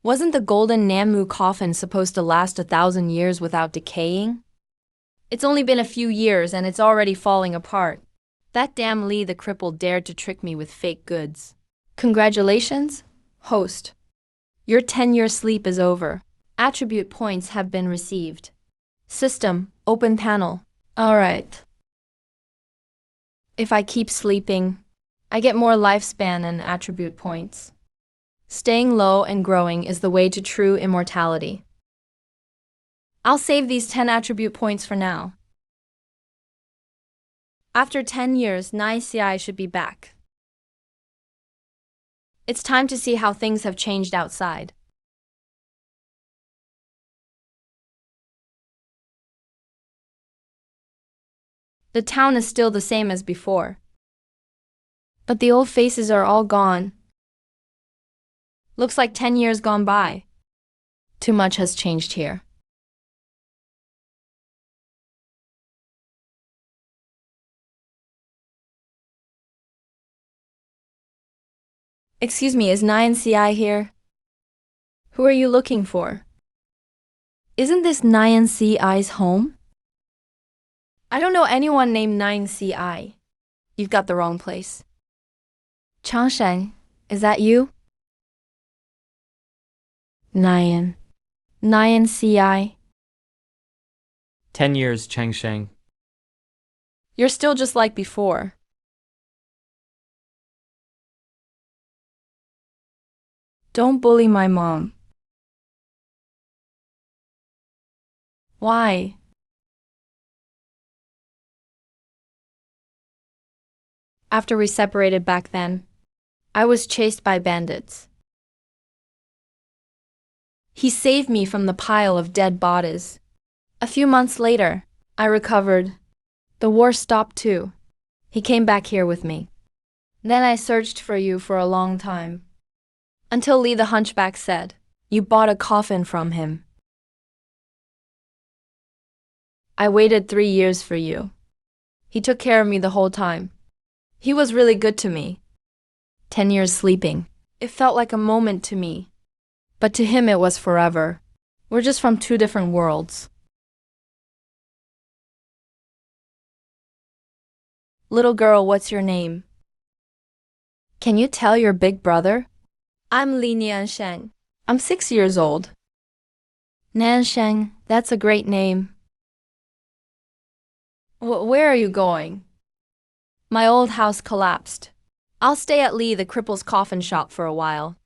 Wasn't the golden Namu coffin supposed to last 1,000 years without decaying? It's only been a few years and it's already falling apart. That damn Lee the cripple dared to trick me with fake goods. Congratulations, host. Your 10-year sleep is over. Attribute points have been received. System, open panel. Alright. If I keep sleeping, I get more lifespan and attribute points. Staying low and growing is the way to true immortality. I'll save these 10 attribute points for now. After 10 years, 9 CI should be back. It's time to see how things have changed outside. The town is still the same as before. But the old faces are all gone. Looks like 10 years gone by. Too much has changed here. Excuse me, is 9CI here? Who are you looking for? Isn't this 9CI's home? I don't know anyone named 9CI. You've got the wrong place. Changshan, is that you? 9CI. 10 years, Changsheng. You're still just like before. Don't bully my mom. Why? After we separated back then, I was chased by bandits. He saved me from the pile of dead bodies. A few months later, I recovered. The war stopped too. He came back here with me. Then I searched for you for a long time. Until Lee the Hunchback said, you bought a coffin from him. I waited 3 years for you. He took care of me the whole time. He was really good to me. 10 years sleeping. It felt like a moment to me. But to him it was forever. We're just from 2 different worlds. Little girl, what's your name? Can you tell your big brother? I'm Li Niansheng. I'm 6 years old. Niansheng, that's a great name. Where are you going? My old house collapsed. I'll stay at Lee the cripple's coffin shop for a while.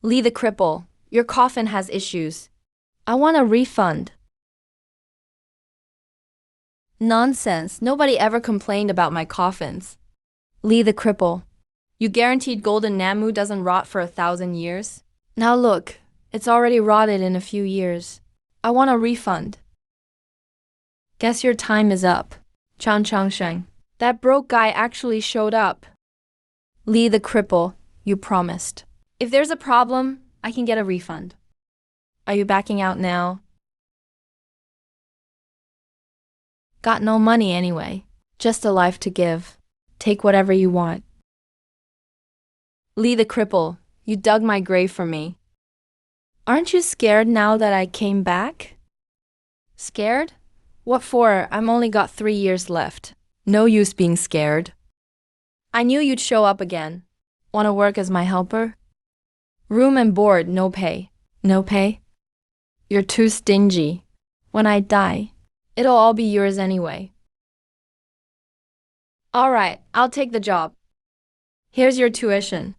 Lee the cripple, your coffin has issues. I want a refund. Nonsense, nobody ever complained about my coffins. Lee the cripple, you guaranteed golden Namu doesn't rot for 1,000 years? Now look, it's already rotted in a few years. I want a refund. Guess your time is up. Changshan. That broke guy actually showed up. Lee the cripple, you promised. If there's a problem, I can get a refund. Are you backing out now? Got no money anyway. Just a life to give. Take whatever you want. Lee the cripple, you dug my grave for me. Aren't you scared now that I came back? Scared? What for? I'm only got 3 years left. No use being scared. I knew you'd show up again. Wanna work as my helper? Room and board, no pay. No pay? You're too stingy. When I die, it'll all be yours anyway. Alright, I'll take the job. Here's your tuition.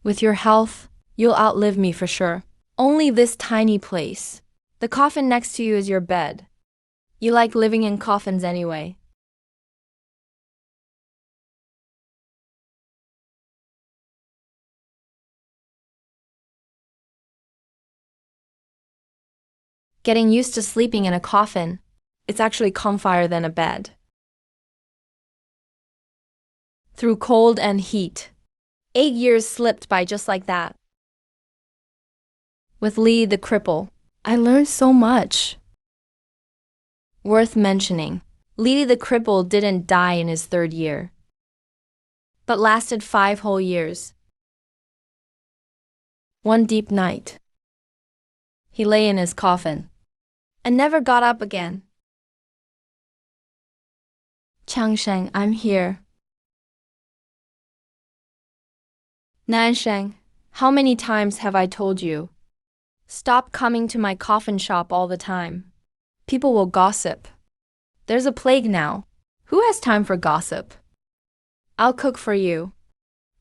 With your health, you'll outlive me for sure. Only this tiny place. The coffin next to you is your bed. You like living in coffins anyway. Getting used to sleeping in a coffin, it's actually comfier than a bed. Through cold and heat, 8 years slipped by just like that. With Lee the cripple, I learned so much. Worth mentioning, Lee the cripple didn't die in his 3rd year. but lasted 5 whole years. One deep night, he lay in his coffin and never got up again. Changsheng, I'm here. Nansheng, how many times have I told you? Stop coming to my coffin shop all the time. People will gossip. There's a plague now. Who has time for gossip? I'll cook for you.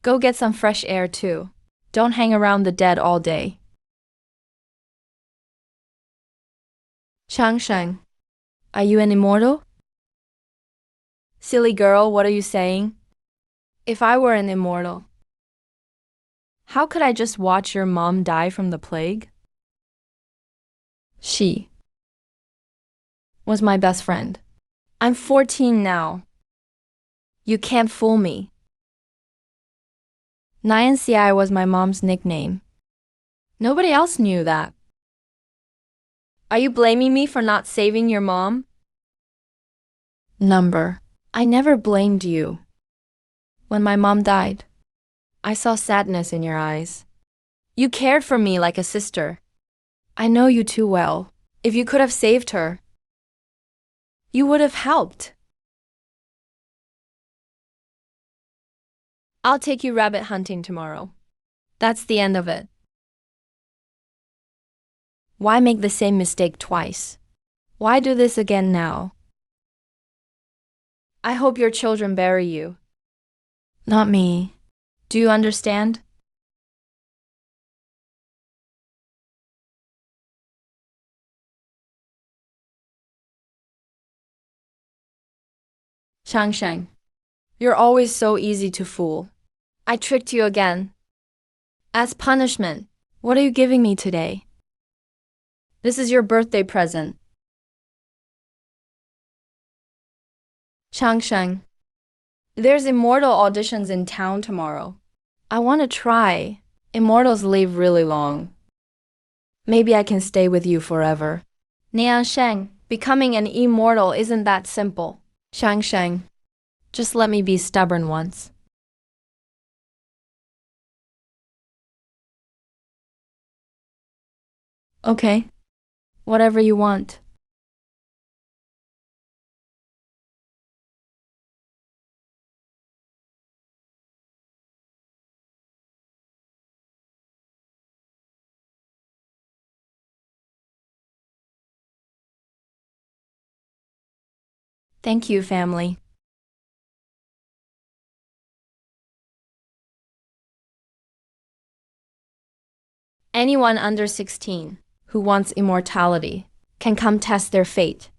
Go get some fresh air too. Don't hang around the dead all day. Changsheng, are you an immortal? Silly girl, what are you saying? If I were an immortal, how could I just watch your mom die from the plague? She was my best friend. I'm 14 now. You can't fool me. Nyanci was my mom's nickname. Nobody else knew that. Are you blaming me for not saving your mom? Number, I never blamed you. When my mom died, I saw sadness in your eyes. You cared for me like a sister. I know you too well. If you could have saved her, you would have helped. I'll take you rabbit hunting tomorrow. That's the end of it. Why make the same mistake twice? Why do this again now? I hope your children bury you. Not me. Do you understand? Changsheng, you're always so easy to fool. I tricked you again. As punishment, what are you giving me today? This is your birthday present. Changsheng, there's Immortal auditions in town tomorrow. I want to try. Immortals live really long. Maybe I can stay with you forever. Niansheng, becoming an immortal isn't that simple. Changsheng, just let me be stubborn once. Okay, whatever you want. Thank you, family. Anyone under 16 who wants immortality can come test their fate.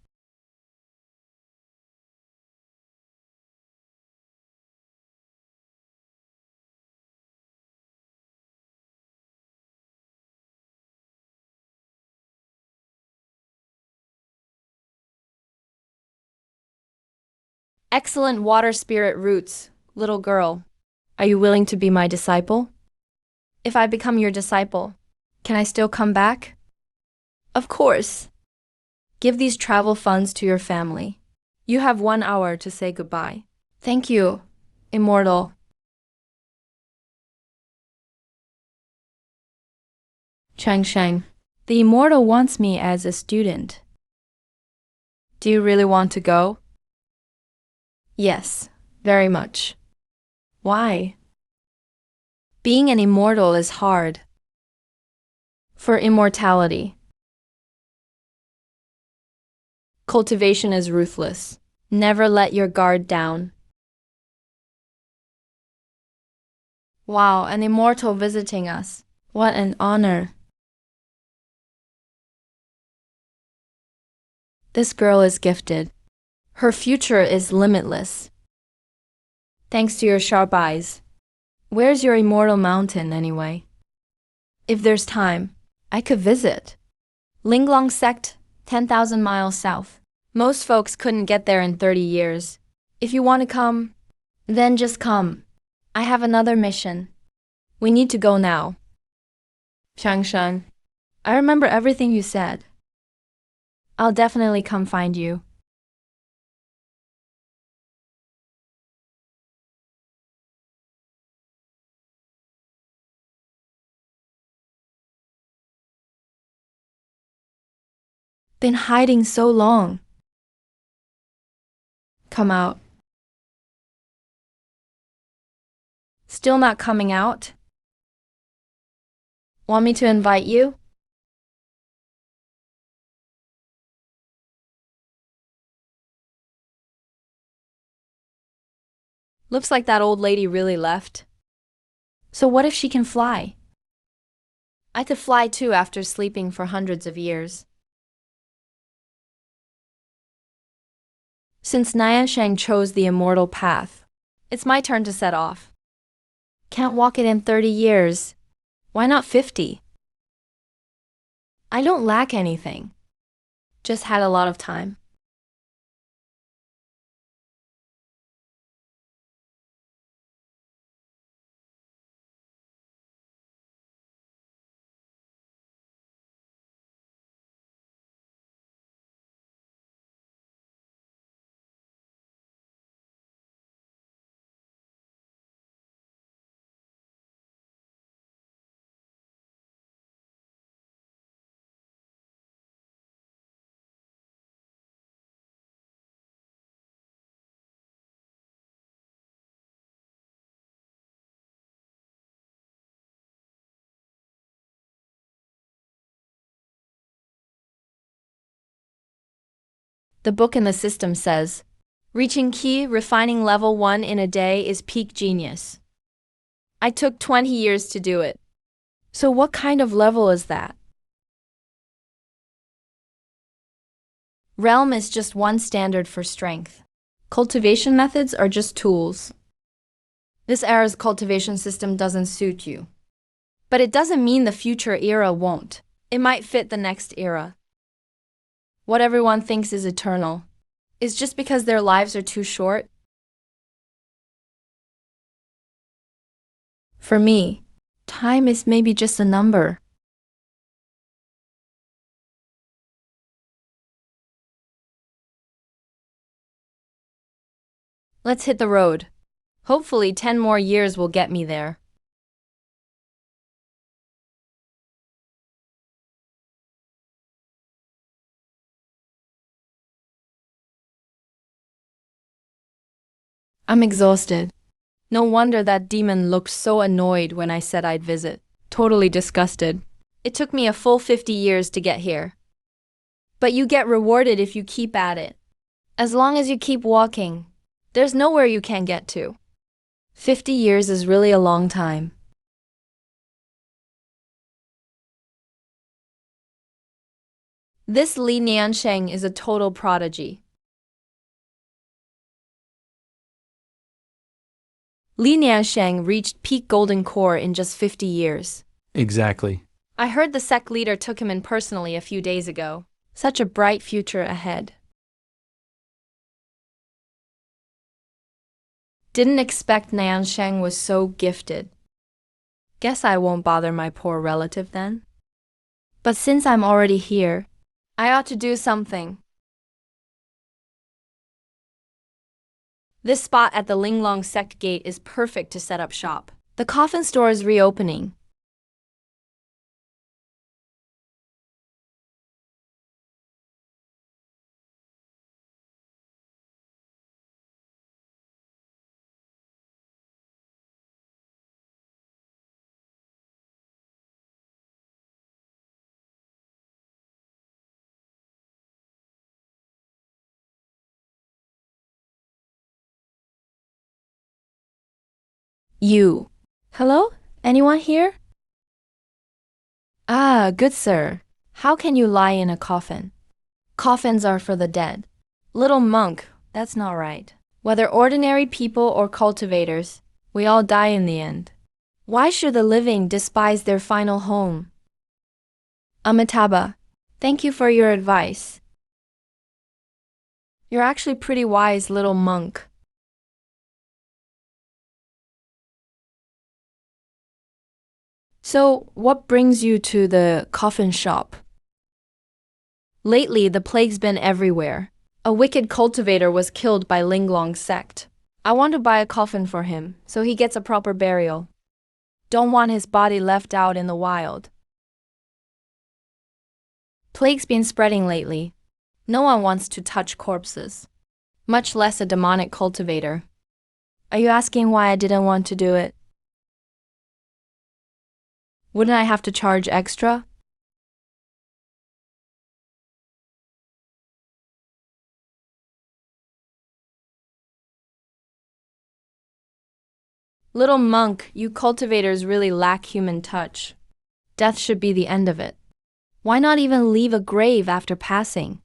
Excellent water spirit roots, little girl. Are you willing to be my disciple? If I become your disciple, can I still come back? Of course. Give these travel funds to your family. You have 1 hour to say goodbye. Thank you, Immortal. Changsheng, the Immortal wants me as a student. Do you really want to go? Yes, very much. Why? Being an immortal is hard. For immortality, cultivation is ruthless. Never let your guard down. Wow, an immortal visiting us. What an honor. This girl is gifted. Her future is limitless. Thanks to your sharp eyes. Where's your immortal mountain, anyway? If there's time, I could visit. Linglong sect, 10,000 miles south. Most folks couldn't get there in 30 years. If you want to come, then just come. I have another mission. We need to go now. Changsheng, I remember everything you said. I'll definitely come find you. Been hiding so long. Come out. Still not coming out? Want me to invite you? Looks like that old lady really left. So what if she can fly? I could fly too after sleeping for hundreds of years. Since Nianshang chose the immortal path, it's my turn to set off. Can't walk it in 30 years. Why not 50? I don't lack anything. Just had a lot of time. The book in the system says, reaching key refining level 1 in a day is peak genius. I took 20 years to do it. So what kind of level is that? Realm is just one standard for strength. Cultivation methods are just tools. This era's cultivation system doesn't suit you. But it doesn't mean the future era won't. It might fit the next era. What everyone thinks is eternal is just because their lives are too short. For me, time is maybe just a number. Let's hit the road. Hopefully 10 more years will get me there. I'm exhausted. No wonder that demon looked so annoyed when I said I'd visit. Totally disgusted. It took me a full 50 years to get here. But you get rewarded if you keep at it. As long as you keep walking, there's nowhere you can't get to. 50 years is really a long time. This Li Niansheng is a total prodigy. Li Niansheng reached peak golden core in just 50 years. Exactly. I heard the sect leader took him in personally a few days ago. Such a bright future ahead. Didn't expect Niansheng was so gifted. Guess I won't bother my poor relative then. But since I'm already here, I ought to do something. This spot at the Linglong sect gate is perfect to set up shop. The coffin store is reopening. You. Hello? Anyone here? Ah, good sir. How can you lie in a coffin? Coffins are for the dead. Little monk, that's not right. Whether ordinary people or cultivators, we all die in the end. Why should the living despise their final home? Amitabha, thank you for your advice. You're actually pretty wise, little monk. So, what brings you to the coffin shop? Lately, the plague's been everywhere. A wicked cultivator was killed by Linglong's sect. I want to buy a coffin for him, so he gets a proper burial. Don't want his body left out in the wild. Plague's been spreading lately. No one wants to touch corpses, much less a demonic cultivator. Are you asking why I didn't want to do it? Wouldn't I have to charge extra? Little monk, you cultivators really lack human touch. Death should be the end of it. Why not even leave a grave after passing?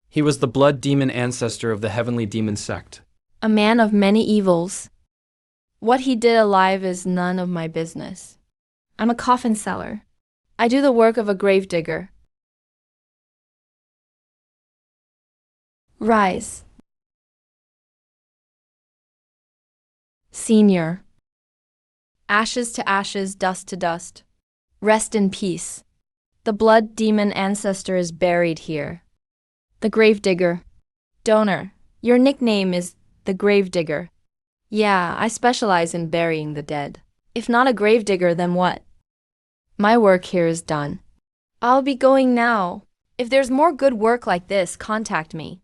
He was the blood demon ancestor of the heavenly demon sect. A man of many evils. What he did alive is none of my business. I'm a coffin seller. I do the work of a grave digger. Rise. Senior. Ashes to ashes, dust to dust. Rest in peace. The blood demon ancestor is buried here. The grave digger. Donor. Your nickname is the grave digger. Yeah, I specialize in burying the dead. If not a grave digger, then what? My work here is done. I'll be going now. If there's more good work like this, contact me.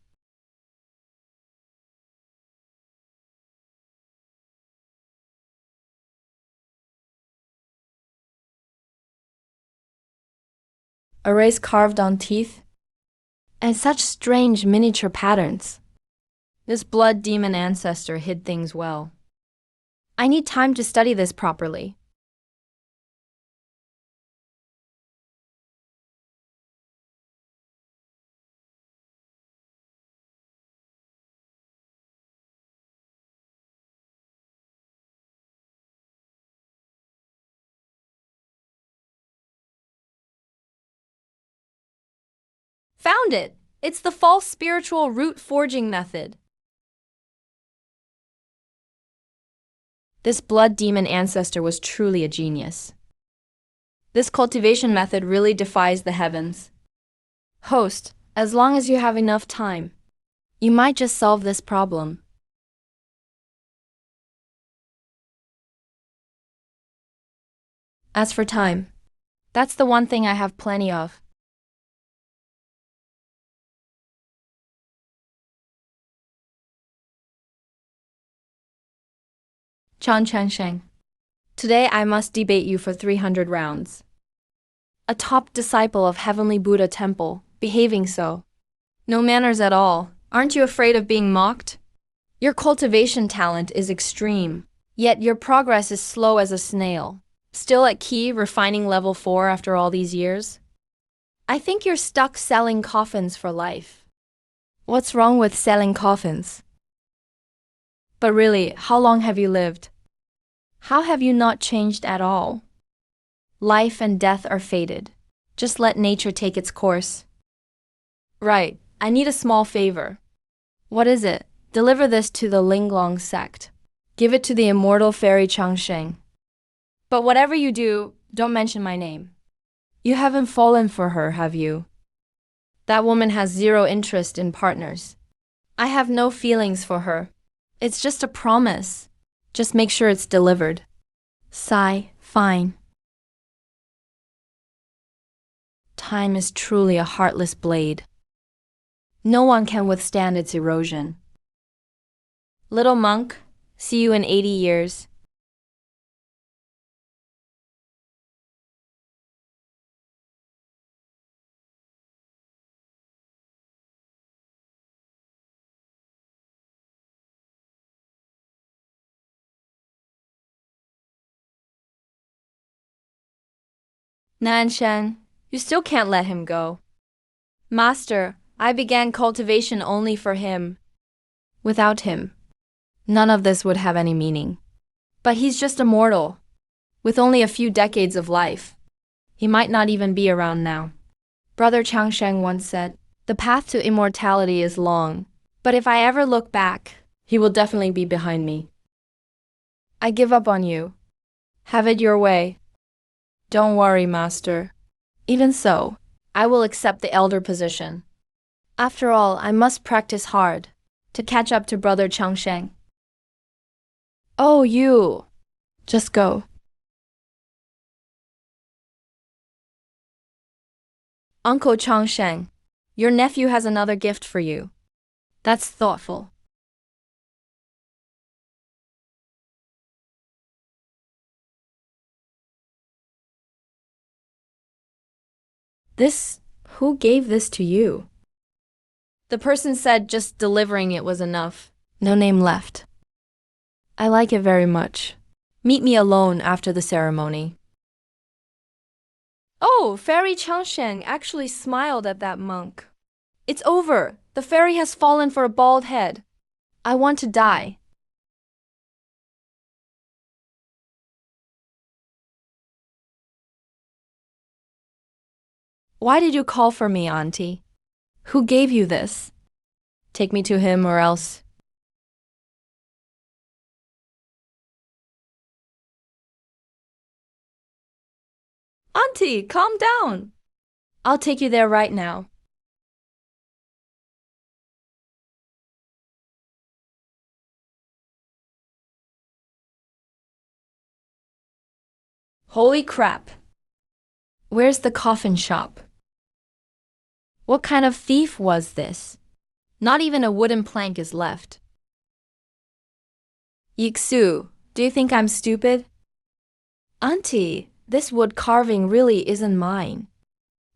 Arrays carved on teeth, and such strange miniature patterns. This blood demon ancestor hid things well. I need time to study this properly. Found it! It's the false spiritual root forging method. This blood demon ancestor was truly a genius. This cultivation method really defies the heavens. Host, as long as you have enough time, you might just solve this problem. As for time, that's the one thing I have plenty of. Chan Changsheng. Today I must debate you for 300 rounds. A top disciple of Heavenly Buddha Temple, behaving so. No manners at all. Aren't you afraid of being mocked? Your cultivation talent is extreme, yet your progress is slow as a snail. Still at key, refining level 4 after all these years? I think you're stuck selling coffins for life. What's wrong with selling coffins? But really, how long have you lived? How have you not changed at all? Life and death are fated. Just let nature take its course. Right, I need a small favor. What is it? Deliver this to the Linglong sect. Give it to the Immortal fairy Changsheng. But whatever you do, don't mention my name. You haven't fallen for her, have you? That woman has zero interest in partners. I have no feelings for her. It's just a promise. Just make sure it's delivered. Sigh, fine. Time is truly a heartless blade. No one can withstand its erosion. Little monk, see you in 80 years. Nanshan, you still can't let him go. Master, I began cultivation only for him. Without him, none of this would have any meaning. But he's just a mortal, with only a few decades of life. He might not even be around now. Brother Changsheng once said, the path to immortality is long, but if I ever look back, he will definitely be behind me. I give up on you. Have it your way. Don't worry, Master. Even so, I will accept the elder position. After all, I must practice hard to catch up to Brother Changsheng. Oh, you. Just go. Uncle Changsheng, your nephew has another gift for you. That's thoughtful. Who gave this to you? The person said just delivering it was enough. No name left. I like it very much. Meet me alone after the ceremony. Oh, Fairy Changsheng actually smiled at that monk. It's over. The fairy has fallen for a bald head. I want to die. Why did you call for me, Auntie? Who gave you this? Take me to him or else. Auntie, calm down. I'll take you there right now. Holy crap. Where's the coffin shop? What kind of thief was this? Not even a wooden plank is left. Yixu, do you think I'm stupid? Auntie, this wood carving really isn't mine.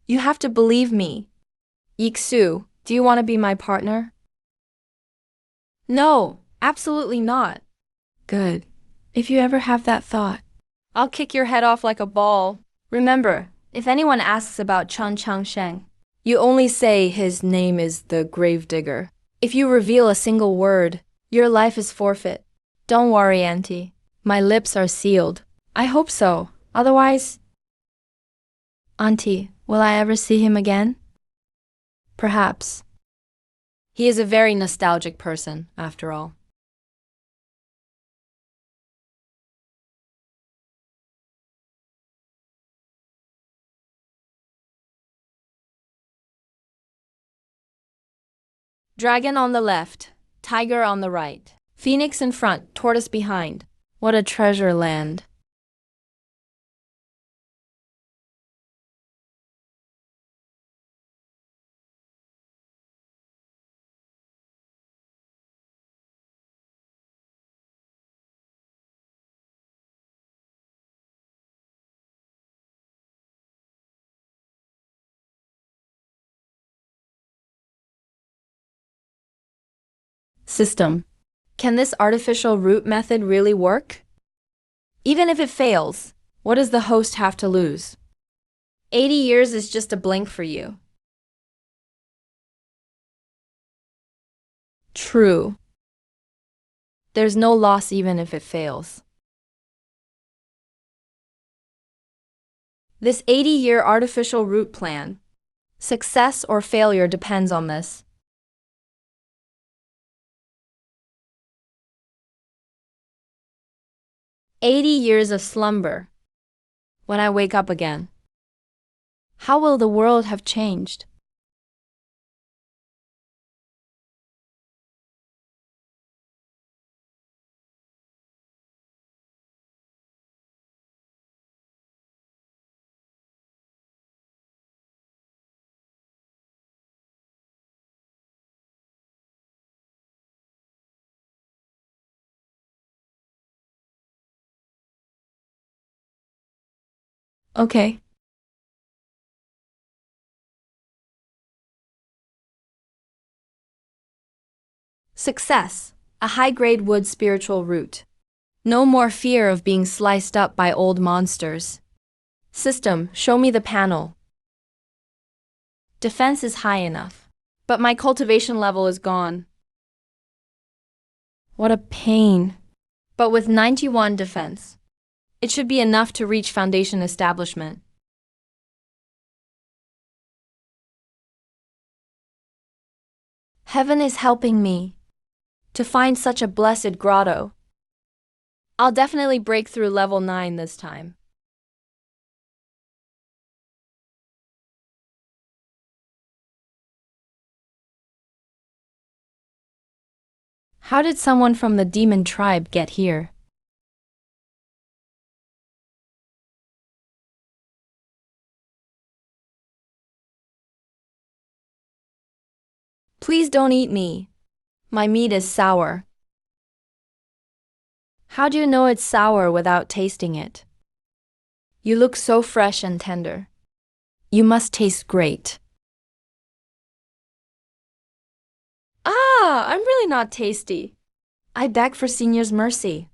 You have to believe me. Yixu, do you want to be my partner? No, absolutely not. Good. If you ever have that thought, I'll kick your head off like a ball. Remember, if anyone asks about Chen Changsheng, you only say his name is the Gravedigger. If you reveal a single word, your life is forfeit. Don't worry, Auntie. My lips are sealed. I hope so. Otherwise... Auntie, will I ever see him again? Perhaps. He is a very nostalgic person, after all. Dragon on the left, tiger on the right, phoenix in front, tortoise behind. What a treasure land. System. Can this artificial root method really work? Even if it fails, what does the host have to lose? 80 years is just a blink for you. True. There's no loss even if it fails. This 80-year artificial root plan. Success or failure depends on this. 80 years of slumber. When I wake up again, how will the world have changed? Okay. Success, a high-grade wood spiritual root. No more fear of being sliced up by old monsters. System, show me the panel. Defense is high enough, but my cultivation level is gone. What a pain. But with 91 defense, it should be enough to reach foundation establishment. Heaven is helping me to find such a blessed grotto. I'll definitely break through level 9 this time. How did someone from the demon tribe get here? Please don't eat me. My meat is sour. How do you know it's sour without tasting it? You look so fresh and tender. You must taste great. I'm really not tasty. I beg for Senior's mercy.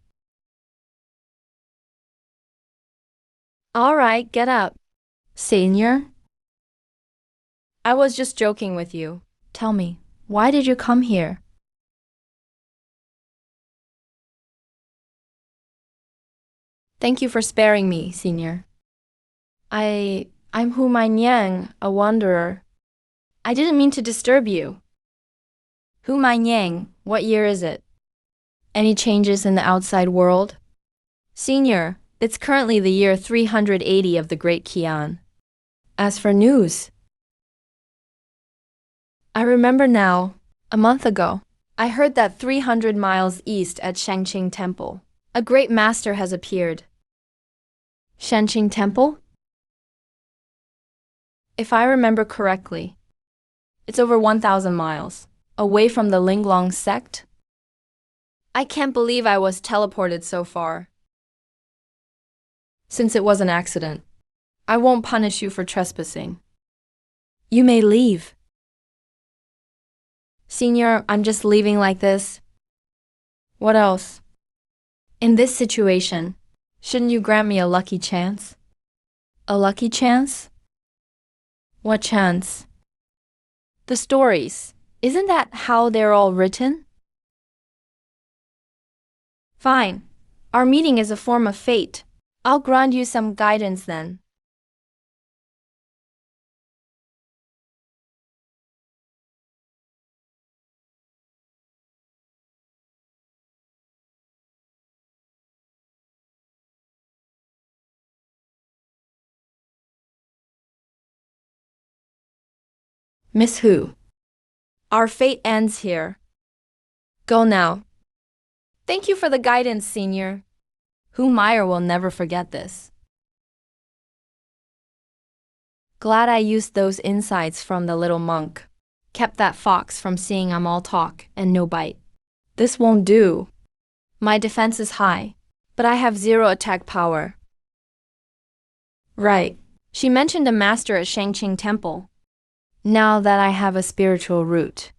All right, get up. Senior? I was just joking with you. Tell me, why did you come here? Thank you for sparing me, Senior. I'm Hu Mainyang, a wanderer. I didn't mean to disturb you. Hu Mainyang, what year is it? Any changes in the outside world? Senior, it's currently the year 380 of the Great Qian. As for news, I remember now, a month ago, I heard that 300 miles east at Shangqing Temple, a great master has appeared. Shangqing Temple? If I remember correctly, it's over 1,000 miles, away from the Linglong sect. I can't believe I was teleported so far. Since it was an accident, I won't punish you for trespassing. You may leave. Senior, I'm just leaving like this. What else? In this situation, shouldn't you grant me a lucky chance? A lucky chance? What chance? The stories. Isn't that how they're all written? Fine. Our meeting is a form of fate. I'll grant you some guidance then. Miss Hu. Our fate ends here. Go now. Thank you for the guidance, Senior. Hu Meyer will never forget this. Glad I used those insights from the little monk. Kept that fox from seeing I'm all talk and no bite. This won't do. My defense is high, but I have 0 attack power. Right. She mentioned a master at Shangqing Temple. Now that I have a spiritual root,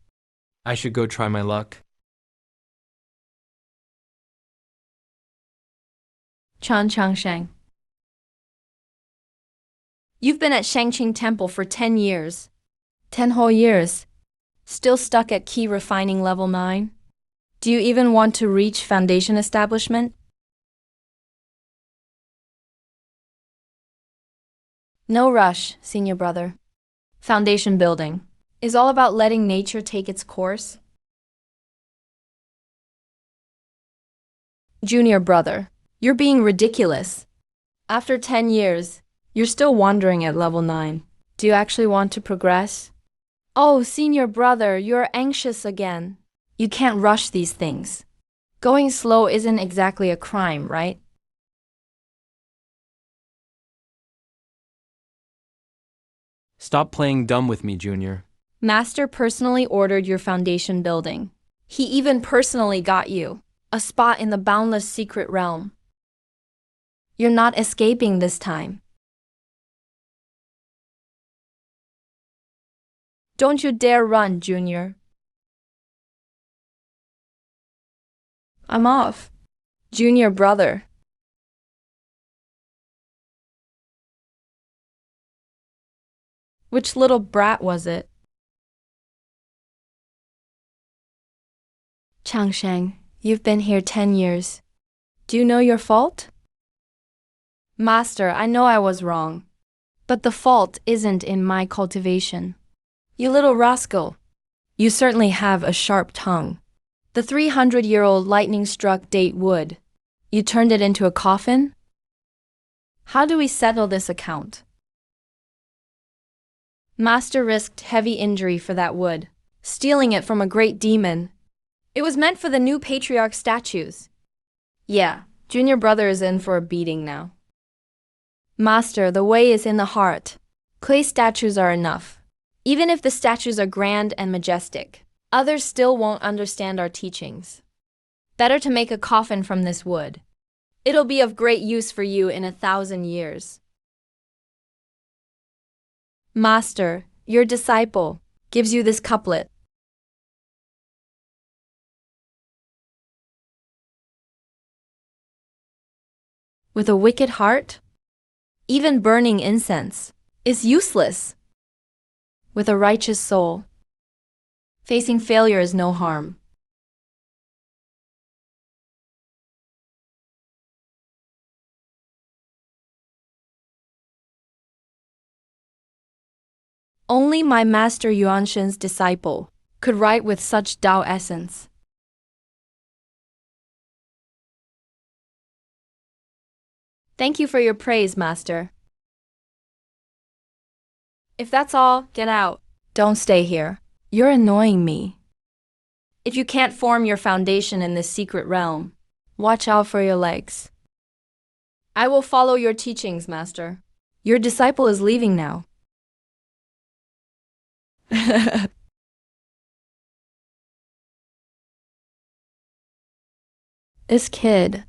I should go try my luck. Chan Changsheng. You've been at Shangqing Temple for 10 years. 10 whole years. Still stuck at key refining level 9? Do you even want to reach foundation establishment? No rush, senior brother. Foundation building is all about letting nature take its course. Junior brother, you're being ridiculous. After 10 years, you're still wandering at level 9. Do you actually want to progress? Oh, senior brother, you're anxious again. You can't rush these things. Going slow isn't exactly a crime, right? Stop playing dumb with me, Junior. Master personally ordered your foundation building. He even personally got you a spot in the boundless secret realm. You're not escaping this time. Don't you dare run, Junior. I'm off. Junior brother. Which little brat was it? Changsheng, you've been here 10 years. Do you know your fault? Master, I know I was wrong. But the fault isn't in my cultivation. You little rascal. You certainly have a sharp tongue. The 300-year-old lightning-struck date wood. You turned it into a coffin? How do we settle this account? Master risked heavy injury for that wood, stealing it from a great demon. It was meant for the new patriarch statues. Yeah, junior brother is in for a beating now. Master, the way is in the heart. Clay statues are enough. Even if the statues are grand and majestic, others still won't understand our teachings. Better to make a coffin from this wood. It'll be of great use for you in 1,000 years. Master, your disciple, gives you this couplet. With a wicked heart, even burning incense is useless. With a righteous soul, facing failure is no harm. Only my master Yuanshen's disciple could write with such Tao essence. Thank you for your praise, master. If that's all, get out. Don't stay here. You're annoying me. If you can't form your foundation in this secret realm, watch out for your legs. I will follow your teachings, master. Your disciple is leaving now. This kid.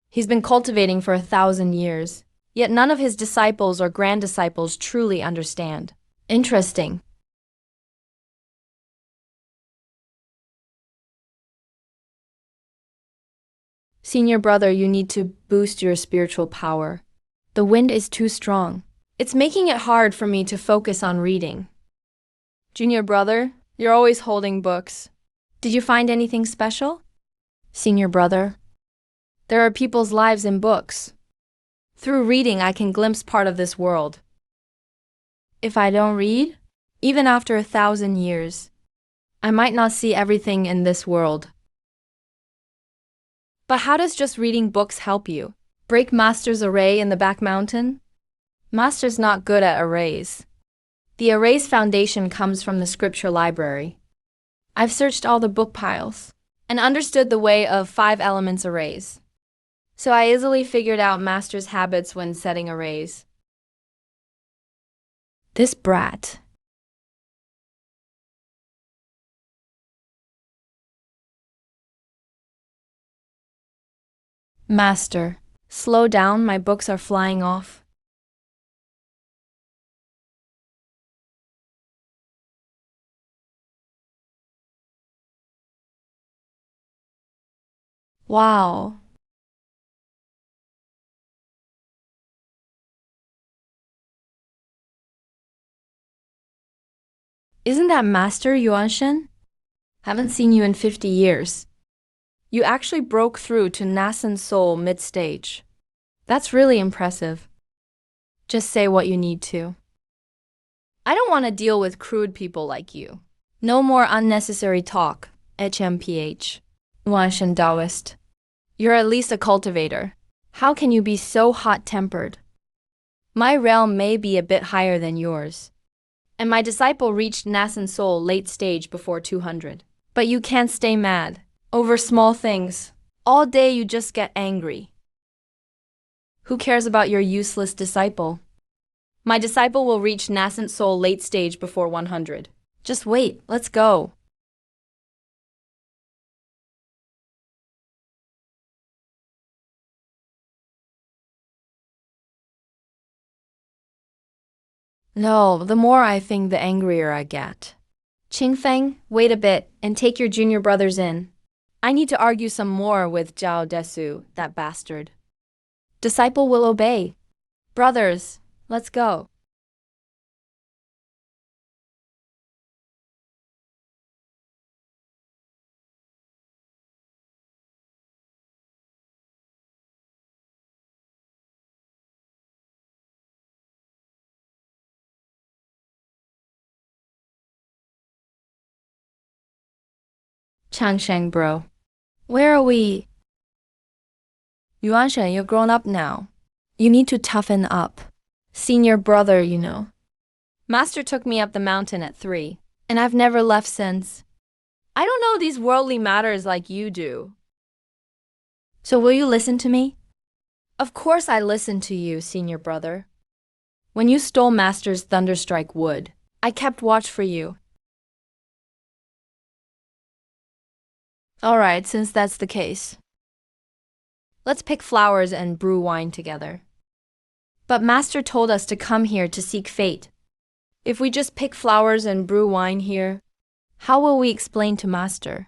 He's been cultivating for 1,000 years, yet none of his disciples or grand disciples truly understand. Interesting. Senior brother, you need to boost your spiritual power. The wind is too strong. It's making it hard for me to focus on reading. Junior brother, you're always holding books. Did you find anything special? Senior brother, there are people's lives in books. Through reading, I can glimpse part of this world. If I don't read, even after 1,000 years, I might not see everything in this world. But how does just reading books help you? Break Master's array in the back mountain? Master's not good at arrays. The array's foundation comes from the scripture library. I've searched all the book piles and understood the way of 5 elements arrays. So I easily figured out Master's habits when setting arrays. This brat. Master, slow down, my books are flying off. Wow. Isn't that Master Yuanshen? Haven't seen you in 50 years. You actually broke through to nascent soul mid-stage. That's really impressive. Just say what you need to. I don't want to deal with crude people like you. No more unnecessary talk, HMPH. Yuanshen Taoist. You're at least a cultivator. How can you be so hot-tempered? My realm may be a bit higher than yours. And my disciple reached nascent soul late stage before 200. But you can't stay mad over small things. All day you just get angry. Who cares about your useless disciple? My disciple will reach nascent soul late stage before 100. Just wait, let's go. No, the more I think, the angrier I get. Qingfeng, wait a bit and take your junior brothers in. I need to argue some more with Zhao Desu, that bastard. Disciple will obey. Brothers, let's go. Changsheng bro. Where are we? Yuanshen, you're grown up now. You need to toughen up. Senior brother, you know. Master took me up the mountain at 3, and I've never left since. I don't know these worldly matters like you do. So will you listen to me? Of course I listened to you, senior brother. When you stole Master's Thunderstrike wood, I kept watch for you. All right, since that's the case, let's pick flowers and brew wine together. But Master told us to come here to seek fate. If we just pick flowers and brew wine here, how will we explain to Master?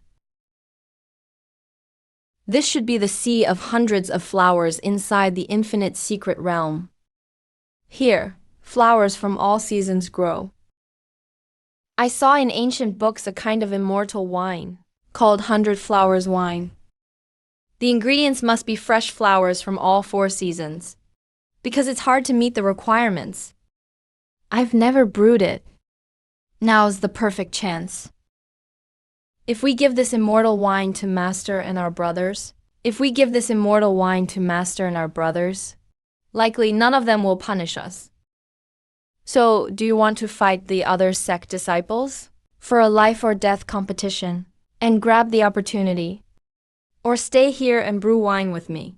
This should be the sea of hundreds of flowers inside the infinite secret realm. Here, flowers from all seasons grow. I saw in ancient books a kind of immortal wine, called 100 Flowers wine. The ingredients must be fresh flowers from all 4 seasons, because it's hard to meet the requirements. I've never brewed it. Now's the perfect chance. If we give this immortal wine to Master and our brothers, likely none of them will punish us. So, do you want to fight the other sect disciples for a life or death competition and grab the opportunity? Or stay here and brew wine with me?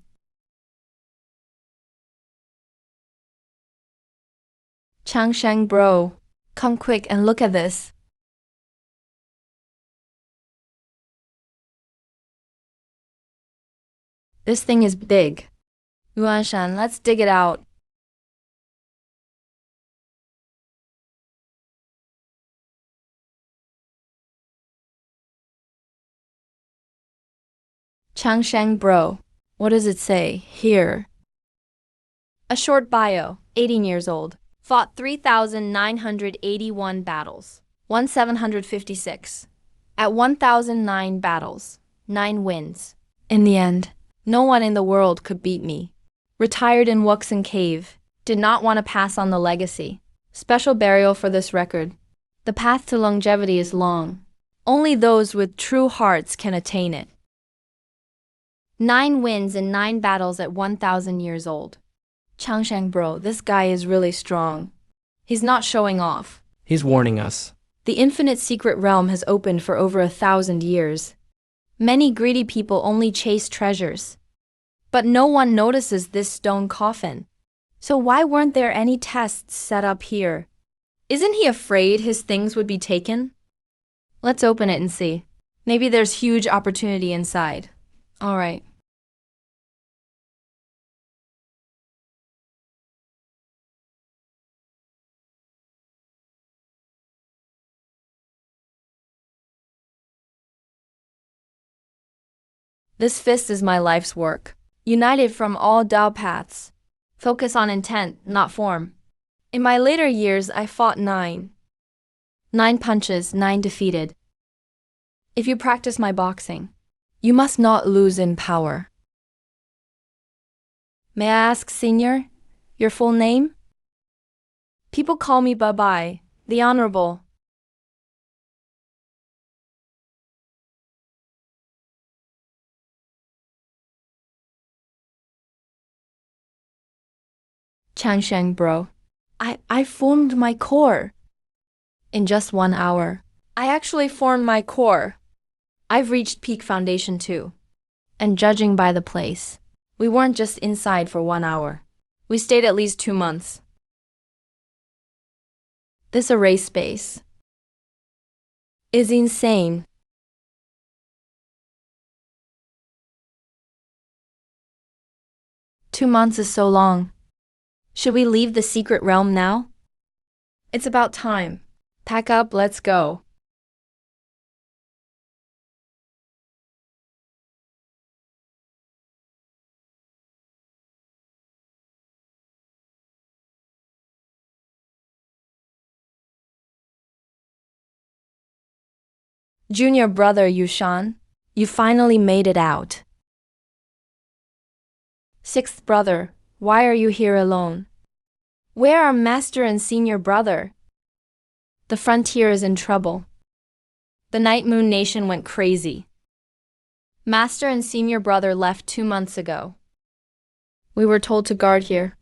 Changsheng bro, come quick and look at this. This thing is big. Yuanshan, let's dig it out. Changsheng bro, what does it say here? A short bio, 18 years old. Fought 3,981 battles, won 756. At 1,009 battles, 9 wins. In the end, no one in the world could beat me. Retired in Wuxin Cave, did not want to pass on the legacy. Special burial for this record. The path to longevity is long. Only those with true hearts can attain it. 9 wins in 9 battles at 1,000 years old. Changsheng bro, this guy is really strong. He's not showing off. He's warning us. The infinite secret realm has opened for over 1,000 years. Many greedy people only chase treasures. But no one notices this stone coffin. So why weren't there any tests set up here? Isn't he afraid his things would be taken? Let's open it and see. Maybe there's huge opportunity inside. All right. This fist is my life's work. United from all Tao paths. Focus on intent, not form. In my later years, I fought 9. 9 punches, 9 defeated. If you practice my boxing, you must not lose in power. May I ask, Senior, your full name? People call me Bye-Bye, the Honorable. Changsheng bro, I formed my core. In just 1 hour, I actually formed my core. I've reached peak foundation too. And judging by the place, we weren't just inside for 1 hour. We stayed at least 2 months. This array space is insane. Two months is so long. Should we leave the secret realm now? It's about time. Pack up, let's go. Junior brother Yushan, you finally made it out. 6th brother, why are you here alone? Where are master and senior brother? The frontier is in trouble. The Night Moon Nation went crazy. Master and senior brother left 2 months ago. We were told to guard here.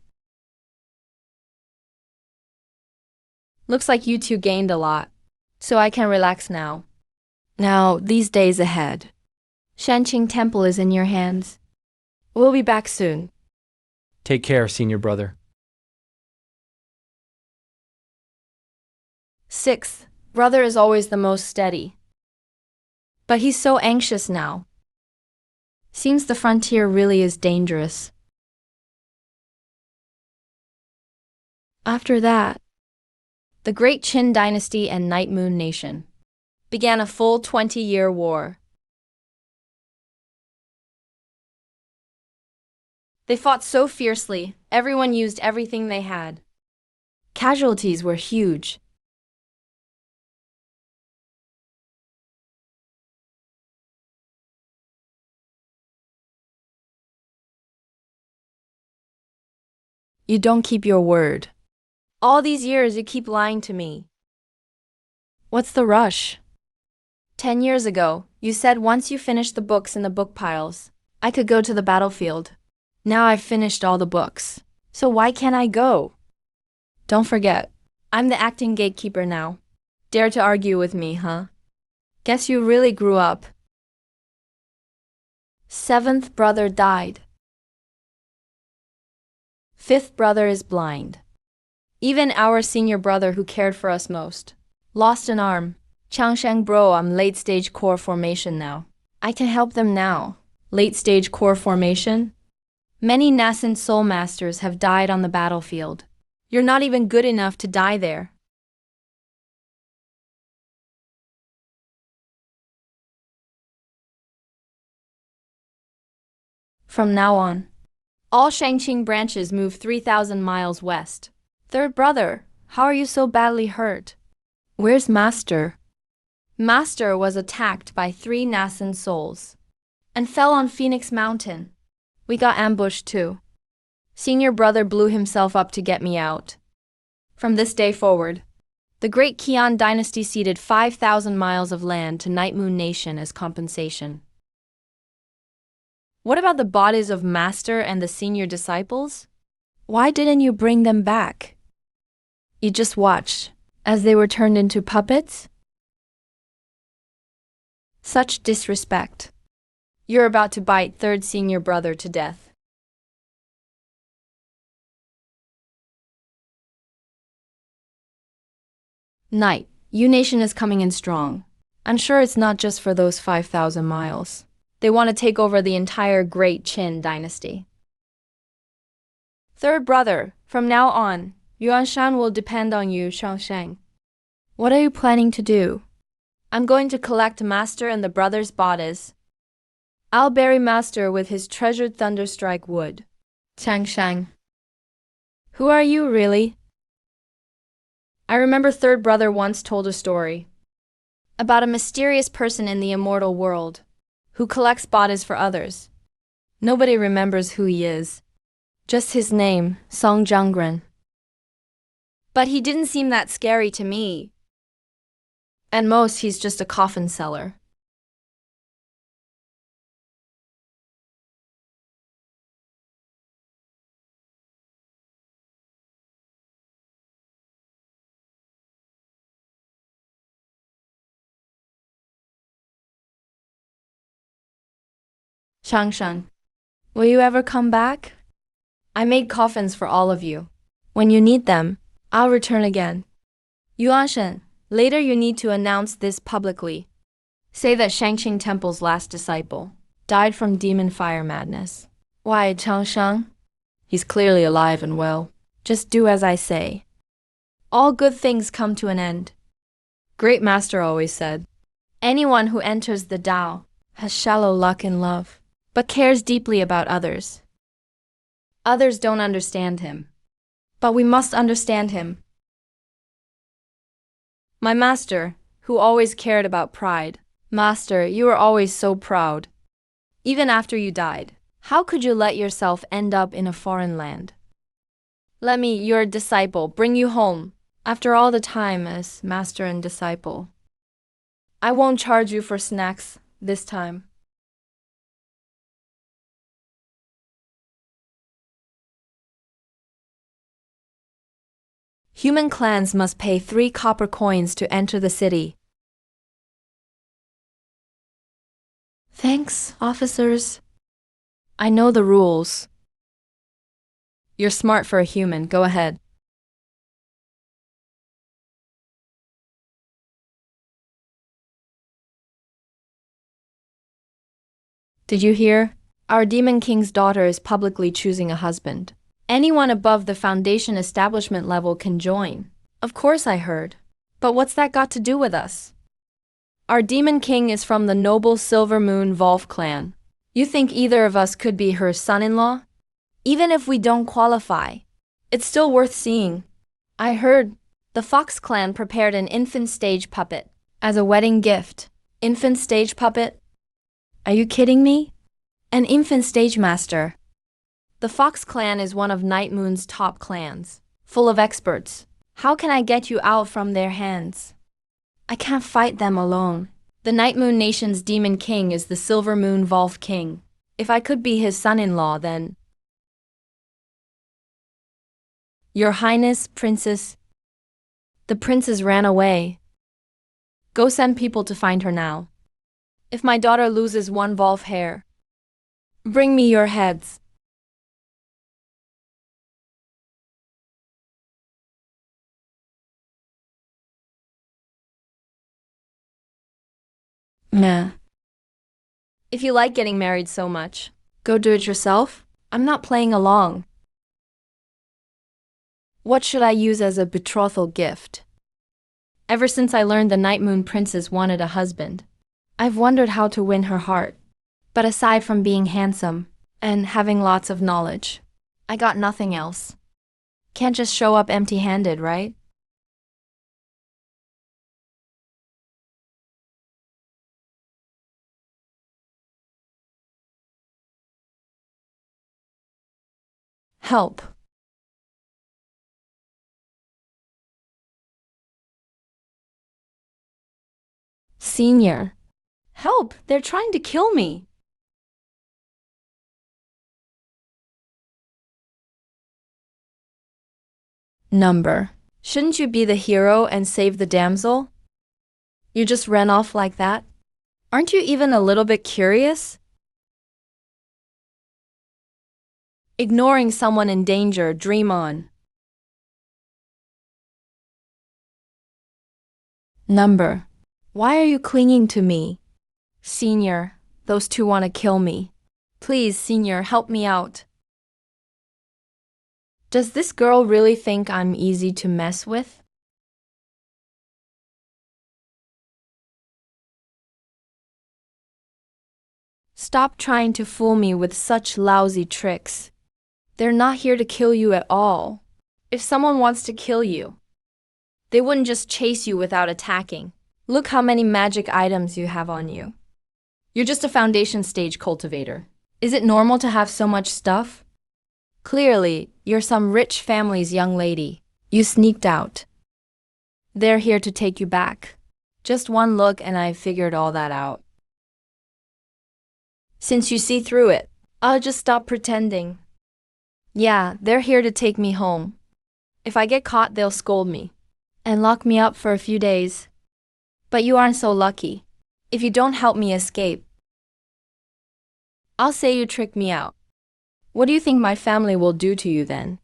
Looks like you two gained a lot, so I can relax now. Now, these days ahead. Shanqing Temple is in your hands. We'll be back soon. Take care, senior brother. Sixth, brother is always the most steady. But he's so anxious now. Seems the frontier really is dangerous. After that, the Great Qin Dynasty and Night Moon Nation began a full 20-year war. They fought so fiercely, everyone used everything they had. Casualties were huge. You don't keep your word. All these years you keep lying to me. What's the rush? 10 years ago, you said once you finished the books in the book piles, I could go to the battlefield. Now I've finished all the books. So why can't I go? Don't forget, I'm the acting gatekeeper now. Dare to argue with me, huh? Guess you really grew up. Seventh brother died. Fifth brother is blind. Even our senior brother who cared for us most lost an arm. Changsheng bro, I'm late stage core formation now. I can help them now. Late stage core formation? Many nascent soul masters have died on the battlefield. You're not even good enough to die there. From now on, all Shangqing branches move 3,000 miles west. Third brother, how are you so badly hurt? Where's Master? Master was attacked by 3 nascent souls and fell on Phoenix Mountain. We got ambushed too. Senior brother blew himself up to get me out. From this day forward, the Great Qian Dynasty ceded 5,000 miles of land to Night Moon Nation as compensation. What about the bodies of Master and the senior disciples? Why didn't you bring them back? You just watched as they were turned into puppets? Such disrespect. You're about to bite third senior brother to death. Night, U Nation is coming in strong. I'm sure it's not just for those 5,000 miles. They want to take over the entire Great Qin Dynasty. Third brother, from now on, Yuanshan will depend on you, Shangsheng. What are you planning to do? I'm going to collect Master and the brothers' bodies. I'll bury Master with his treasured Thunderstrike wood. Changsheng. Who are you, really? I remember third brother once told a story about a mysterious person in the immortal world who collects bodies for others. Nobody remembers who he is. Just his name, Song Zhanggren. But he didn't seem that scary to me. At most, he's just a coffin seller. Changshan, will you ever come back? I made coffins for all of you. When you need them, I'll return again. Yuanshan, later you need to announce this publicly. Say that Shangqing Temple's last disciple died from demon fire madness. Why, Changshan? He's clearly alive and well. Just do as I say. All good things come to an end. Great Master always said, anyone who enters the Tao has shallow luck in love, but cares deeply about others. Others don't understand him, but we must understand him. My master, who always cared about pride. Master, you were always so proud. Even after you died, how could you let yourself end up in a foreign land? Let me, your disciple, bring you home, after all the time as master and disciple. I won't charge you for snacks this time. Human clans must pay 3 copper coins to enter the city. Thanks, officers. I know the rules. You're smart for a human. Go ahead. Did you hear? Our Demon King's daughter is publicly choosing a husband. Anyone above the Foundation establishment level can join. Of course I heard. But what's that got to do with us? Our Demon King is from the noble Silver Moon Volf clan. You think either of us could be her son-in-law? Even if we don't qualify, it's still worth seeing. I heard the Fox clan prepared an infant stage puppet as a wedding gift. Infant stage puppet? Are you kidding me? An infant stage master. The Fox clan is one of Night Moon's top clans, full of experts. How can I get you out from their hands? I can't fight them alone. The Night Moon Nation's Demon King is the Silver Moon Volf King. If I could be his son-in-law, then... Your Highness, Princess. The princess ran away. Go send people to find her now. If my daughter loses 1 Volf hair, bring me your heads. Meh. If you like getting married so much, go do it yourself. I'm not playing along. What should I use as a betrothal gift? Ever since I learned the Night Moon Princess wanted a husband, I've wondered how to win her heart. But aside from being handsome and having lots of knowledge, I got nothing else. Can't just show up empty-handed, right? Help. Senior. Help! They're trying to kill me. Number. Shouldn't you be the hero and save the damsel? You just ran off like that? Aren't you even a little bit curious? Ignoring someone in danger, dream on. Number. Why are you clinging to me? Senior, those two want to kill me. Please, Senior, help me out. Does this girl really think I'm easy to mess with? Stop trying to fool me with such lousy tricks. They're not here to kill you at all. If someone wants to kill you, they wouldn't just chase you without attacking. Look how many magic items you have on you. You're just a foundation stage cultivator. Is it normal to have so much stuff? Clearly, you're some rich family's young lady. You sneaked out. They're here to take you back. Just one look and I figured all that out. Since you see through it, I'll just stop pretending. Yeah, they're here to take me home. If I get caught, they'll scold me and lock me up for a few days. But you aren't so lucky. If you don't help me escape, I'll say you tricked me out. What do you think my family will do to you then?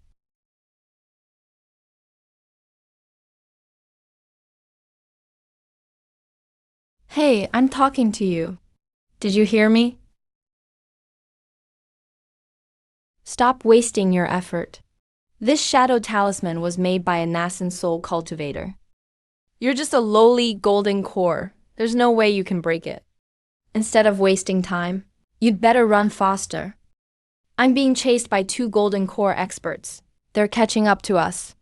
Hey, I'm talking to you. Did you hear me? Stop wasting your effort. This shadow talisman was made by a Nascent soul cultivator. You're just a lowly golden core. There's no way you can break it. Instead of wasting time, you'd better run faster. I'm being chased by 2 golden core experts. They're catching up to us.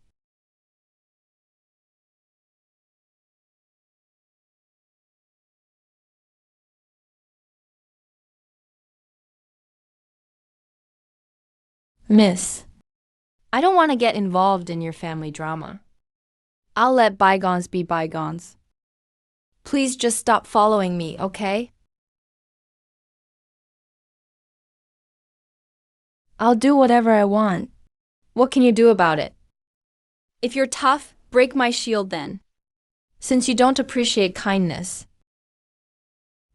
Miss, I don't want to get involved in your family drama. I'll let bygones be bygones. Please just stop following me, okay? I'll do whatever I want. What can you do about it? If you're tough, break my shield then. Since you don't appreciate kindness,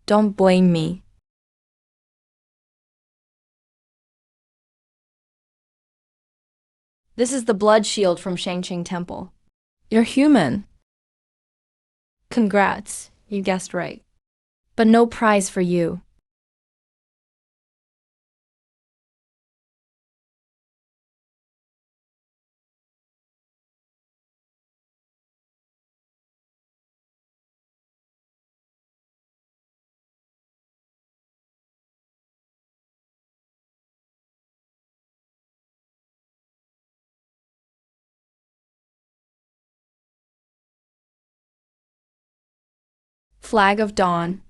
don't blame me. This is the blood shield from Shangqing Temple. You're human. Congrats, you guessed right. But no prize for you. Flag of Dawn.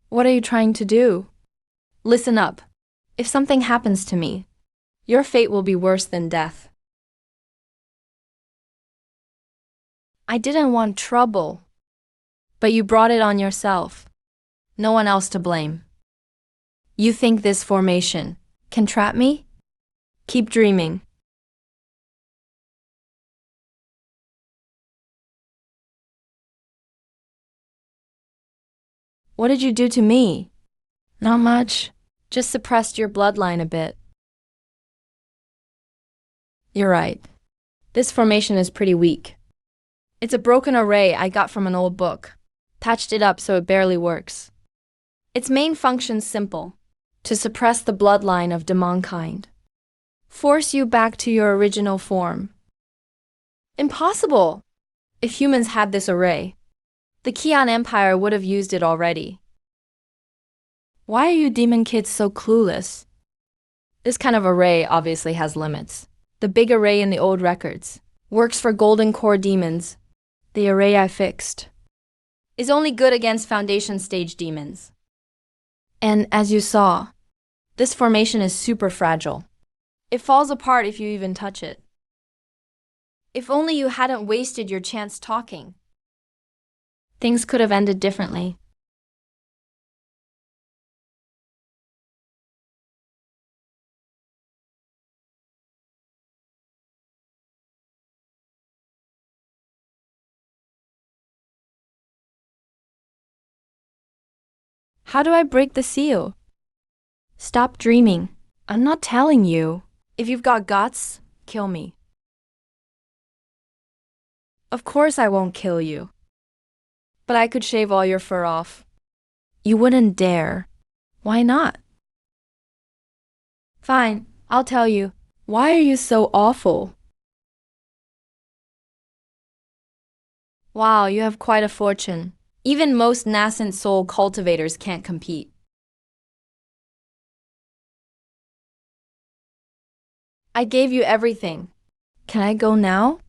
What are you trying to do? Listen up. If something happens to me, your fate will be worse than death. I didn't want trouble, but you brought it on yourself. No one else to blame. You think this formation can trap me? Keep dreaming. What did you do to me? Not much. Just suppressed your bloodline a bit. You're right. This formation is pretty weak. It's a broken array I got from an old book. Patched it up so it barely works. Its main function's simple: to suppress the bloodline of demonkind. Force you back to your original form. Impossible! If humans had this array, the Qian Empire would have used it already. Why are you demon kids so clueless? This kind of array obviously has limits. The big array in the old records works for golden core demons. The array I fixed is only good against foundation stage demons. And as you saw, this formation is super fragile. It falls apart if you even touch it. If only you hadn't wasted your chance talking. Things could have ended differently. How do I break the seal? Stop dreaming. I'm not telling you. If you've got guts, kill me. Of course I won't kill you. But I could shave all your fur off. You wouldn't dare. Why not? Fine, I'll tell you. Why are you so awful? Wow, you have quite a fortune. Even most nascent soul cultivators can't compete. I gave you everything. Can I go now?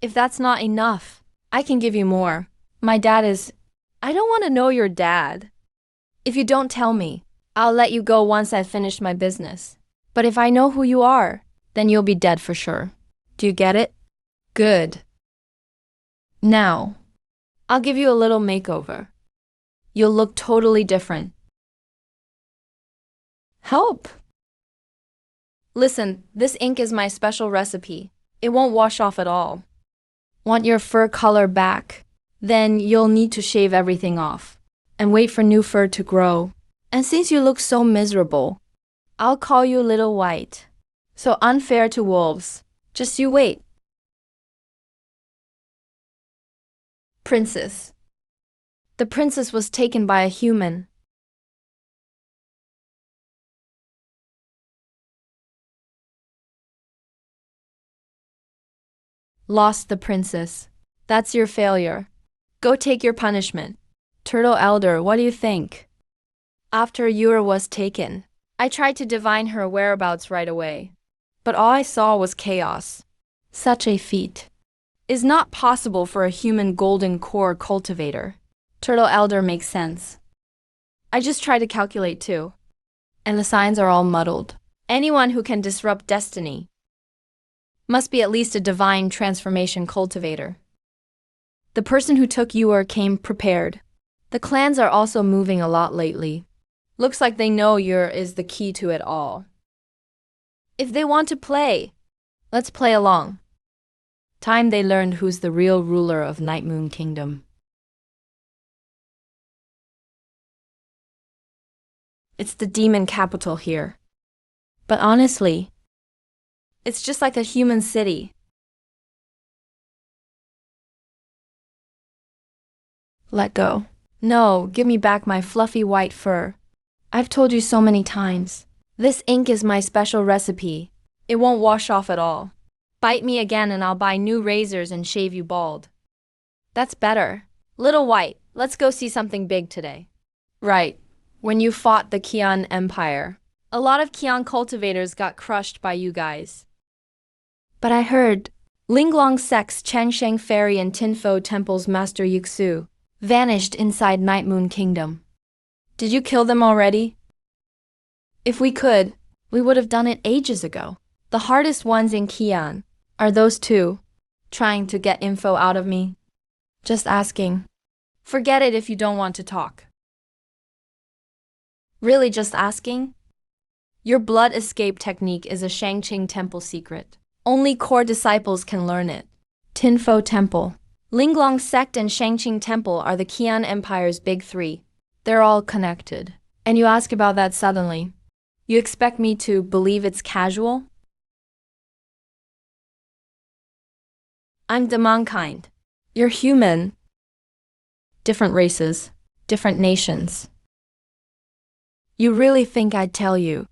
If that's not enough, I can give you more. My dad is... I don't want to know your dad. If you don't tell me, I'll let you go once I've finished my business. But if I know who you are, then you'll be dead for sure. Do you get it? Good. Now, I'll give you a little makeover. You'll look totally different. Help! Listen, this ink is my special recipe. It won't wash off at all. Want your fur color back? Then you'll need to shave everything off and wait for new fur to grow. And since you look so miserable, I'll call you Little White. So unfair to wolves. Just you wait. Princess. The princess was taken by a human. Lost the princess. That's your failure. Go take your punishment. Turtle Elder, what do you think? After Yura was taken, I tried to divine her whereabouts right away. But all I saw was chaos. Such a feat is not possible for a human golden core cultivator. Turtle Elder makes sense. I just tried to calculate too. And the signs are all muddled. Anyone who can disrupt destiny must be at least a divine transformation cultivator. The person who took Yor came prepared. The clans are also moving a lot lately. Looks like they know Yor is the key to it all. If they want to play, Let's play along. Time they learned who's the real ruler of Night Moon Kingdom. It's the demon capital here. But honestly, it's just like a human city. Let go. No, give me back my fluffy white fur. I've told you so many times. This ink is my special recipe. It won't wash off at all. Bite me again and I'll buy new razors and shave you bald. That's better. Little White, let's go see something big today. Right. When you fought the Qian Empire, a lot of Qian cultivators got crushed by you guys. But I heard Linglong Sect's Changsheng Ferry and Tinfo Temple's Master Yixu vanished inside Night Moon Kingdom. Did you kill them already? If we could, we would have done it ages ago. The hardest ones in Qian are those two, trying to get info out of me. Just asking. Forget it if you don't want to talk. Really just asking? Your blood escape technique is a Shangqing Temple secret. Only core disciples can learn it. Tinfo Temple, Linglong Sect and Shangqing Temple are the Qian Empire's big three. They're all connected. And you ask about that suddenly. You expect me to believe it's casual? I'm the mankind. You're human. Different races, different nations. You really think I'd tell you?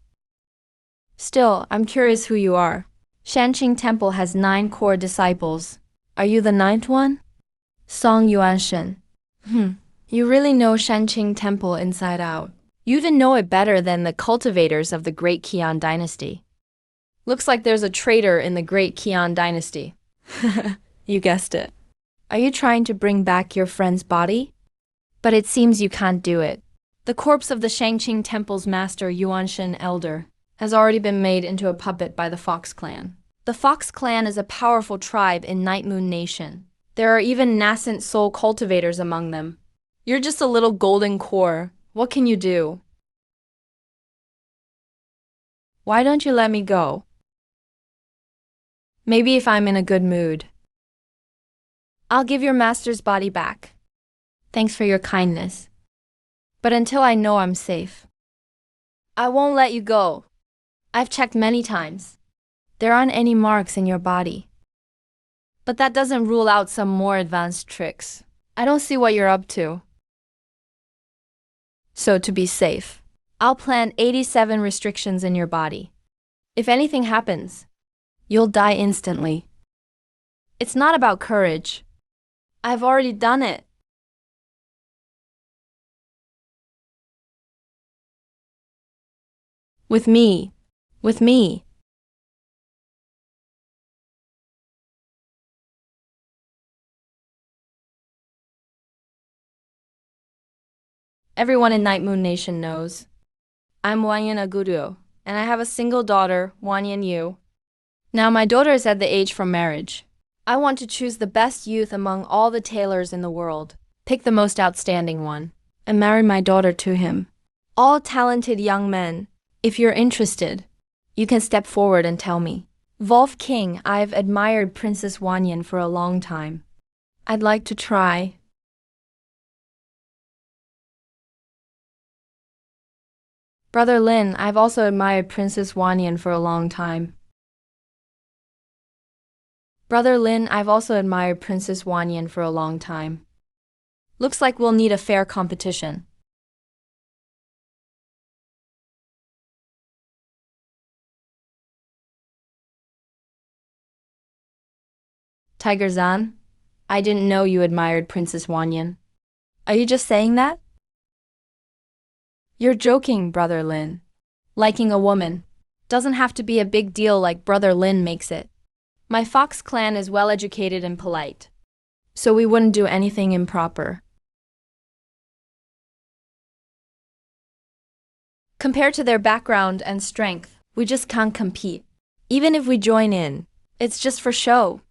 Still, I'm curious who you are. Shangqing Temple has 9 core disciples. Are you the 9th one? Song Yuanshen. You really know Shangqing Temple inside out. You even know it better than the cultivators of the Great Qian Dynasty. Looks like there's a traitor in the Great Qian Dynasty. You guessed it. Are you trying to bring back your friend's body? But it seems you can't do it. The corpse of the Shangqing Temple's master Yuanshen Elder has already been made into a puppet by the Fox Clan. The Fox Clan is a powerful tribe in Night Moon Nation. There are even nascent soul cultivators among them. You're just a little golden core. What can you do? Why don't you let me go? Maybe if I'm in a good mood. I'll give your master's body back. Thanks for your kindness. But until I know I'm safe, I won't let you go. I've checked many times. There aren't any marks in your body. But that doesn't rule out some more advanced tricks. I don't see what you're up to. So to be safe, I'll plant 87 restrictions in your body. If anything happens, you'll die instantly. It's not about courage. I've already done it. With me. With me. Everyone in Night Moon Nation knows. I'm Wanyan Agudo, and I have a single daughter, Wanyan Yu. Now my daughter is at the age for marriage. I want to choose the best youth among all the tailors in the world, pick the most outstanding one, and marry my daughter to him. All talented young men, if you're interested, you can step forward and tell me. Wolf King, I've admired Princess Wanyan for a long time. I'd like to try. Brother Lin, I've also admired Princess Wanyan for a long time. Brother Lin, I've also admired Princess Wanyan for a long time. Looks like we'll need a fair competition. Tiger Zan, I didn't know you admired Princess Wanyan. Are you just saying that? You're joking, Brother Lin. Liking a woman doesn't have to be a big deal like Brother Lin makes it. My Fox clan is well educated and polite, so we wouldn't do anything improper. Compared to their background and strength, we just can't compete. Even if we join in, it's just for show.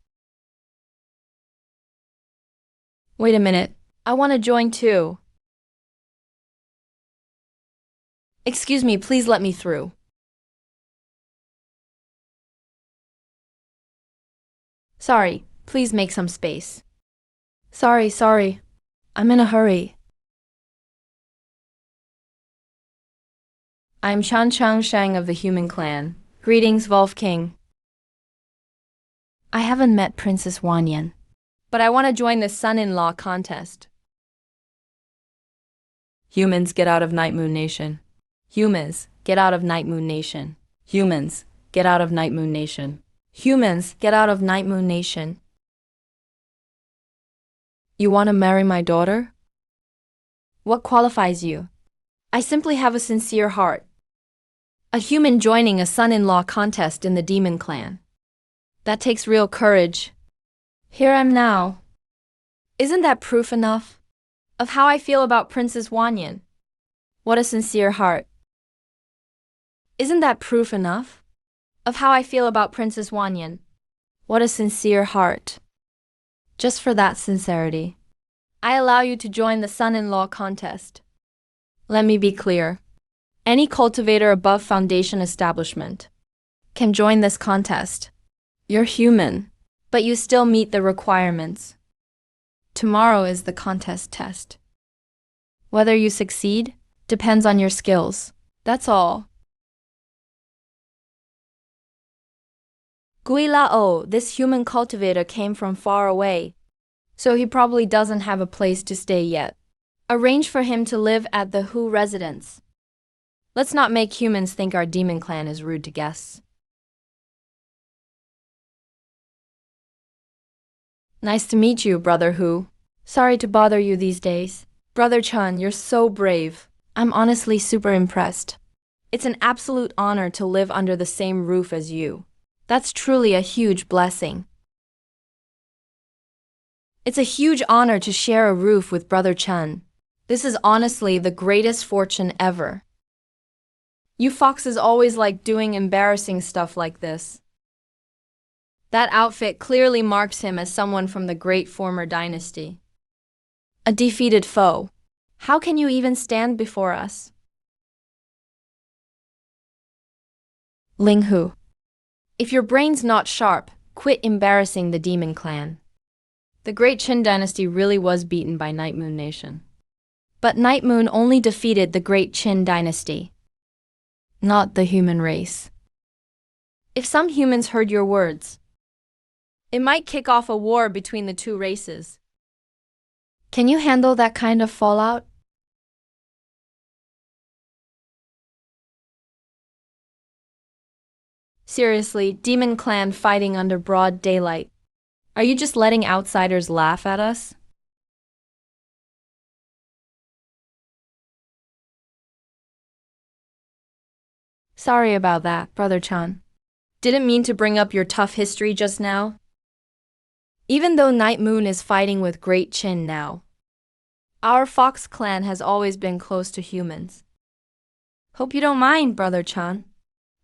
Wait a minute, I want to join too. Excuse me, please let me through. Sorry, please make some space. Sorry. I'm in a hurry. I'm Chan Chang Shang of the Human Clan. Greetings, Wolf King. I haven't met Princess Wanyan, but I want to join the son-in-law contest. Humans, get out of Night Moon Nation. Humans, get out of Night Moon Nation. Humans, get out of Night Moon Nation. Humans, get out of Night Moon Nation. You want to marry my daughter? What qualifies you? I simply have a sincere heart. A human joining a son-in-law contest in the Demon Clan. That takes real courage. Here I am now. Isn't that proof enough of how I feel about Princess Wanyan? What a sincere heart. Isn't that proof enough of how I feel about Princess Wanyan? What a sincere heart. Just for that sincerity, I allow you to join the son-in-law contest. Let me be clear. Any cultivator above foundation establishment can join this contest. You're human, but you still meet the requirements. Tomorrow is the contest test. Whether you succeed depends on your skills. That's all. Gui Lao, this human cultivator came from far away, so he probably doesn't have a place to stay yet. Arrange for him to live at the Hu residence. Let's not make humans think our demon clan is rude to guests. Nice to meet you, Brother Hu. Sorry to bother you these days. Brother Chun, you're so brave. I'm honestly super impressed. It's an absolute honor to live under the same roof as you. That's truly a huge blessing. It's a huge honor to share a roof with Brother Chun. This is honestly the greatest fortune ever. You foxes always like doing embarrassing stuff like this. That outfit clearly marks him as someone from the great former dynasty. A defeated foe. How can you even stand before us? Ling Hu. If your brain's not sharp, quit embarrassing the Demon Clan. The Great Qin Dynasty really was beaten by Night Moon Nation. But Night Moon only defeated the Great Qin Dynasty, not the human race. If some humans heard your words, it might kick off a war between the two races. Can you handle that kind of fallout? Seriously, Demon Clan fighting under broad daylight. Are you just letting outsiders laugh at us? Sorry about that, Brother Chan. Didn't mean to bring up your tough history just now. Even though Night Moon is fighting with Great Qin now, our Fox clan has always been close to humans. Hope you don't mind, Brother Chan.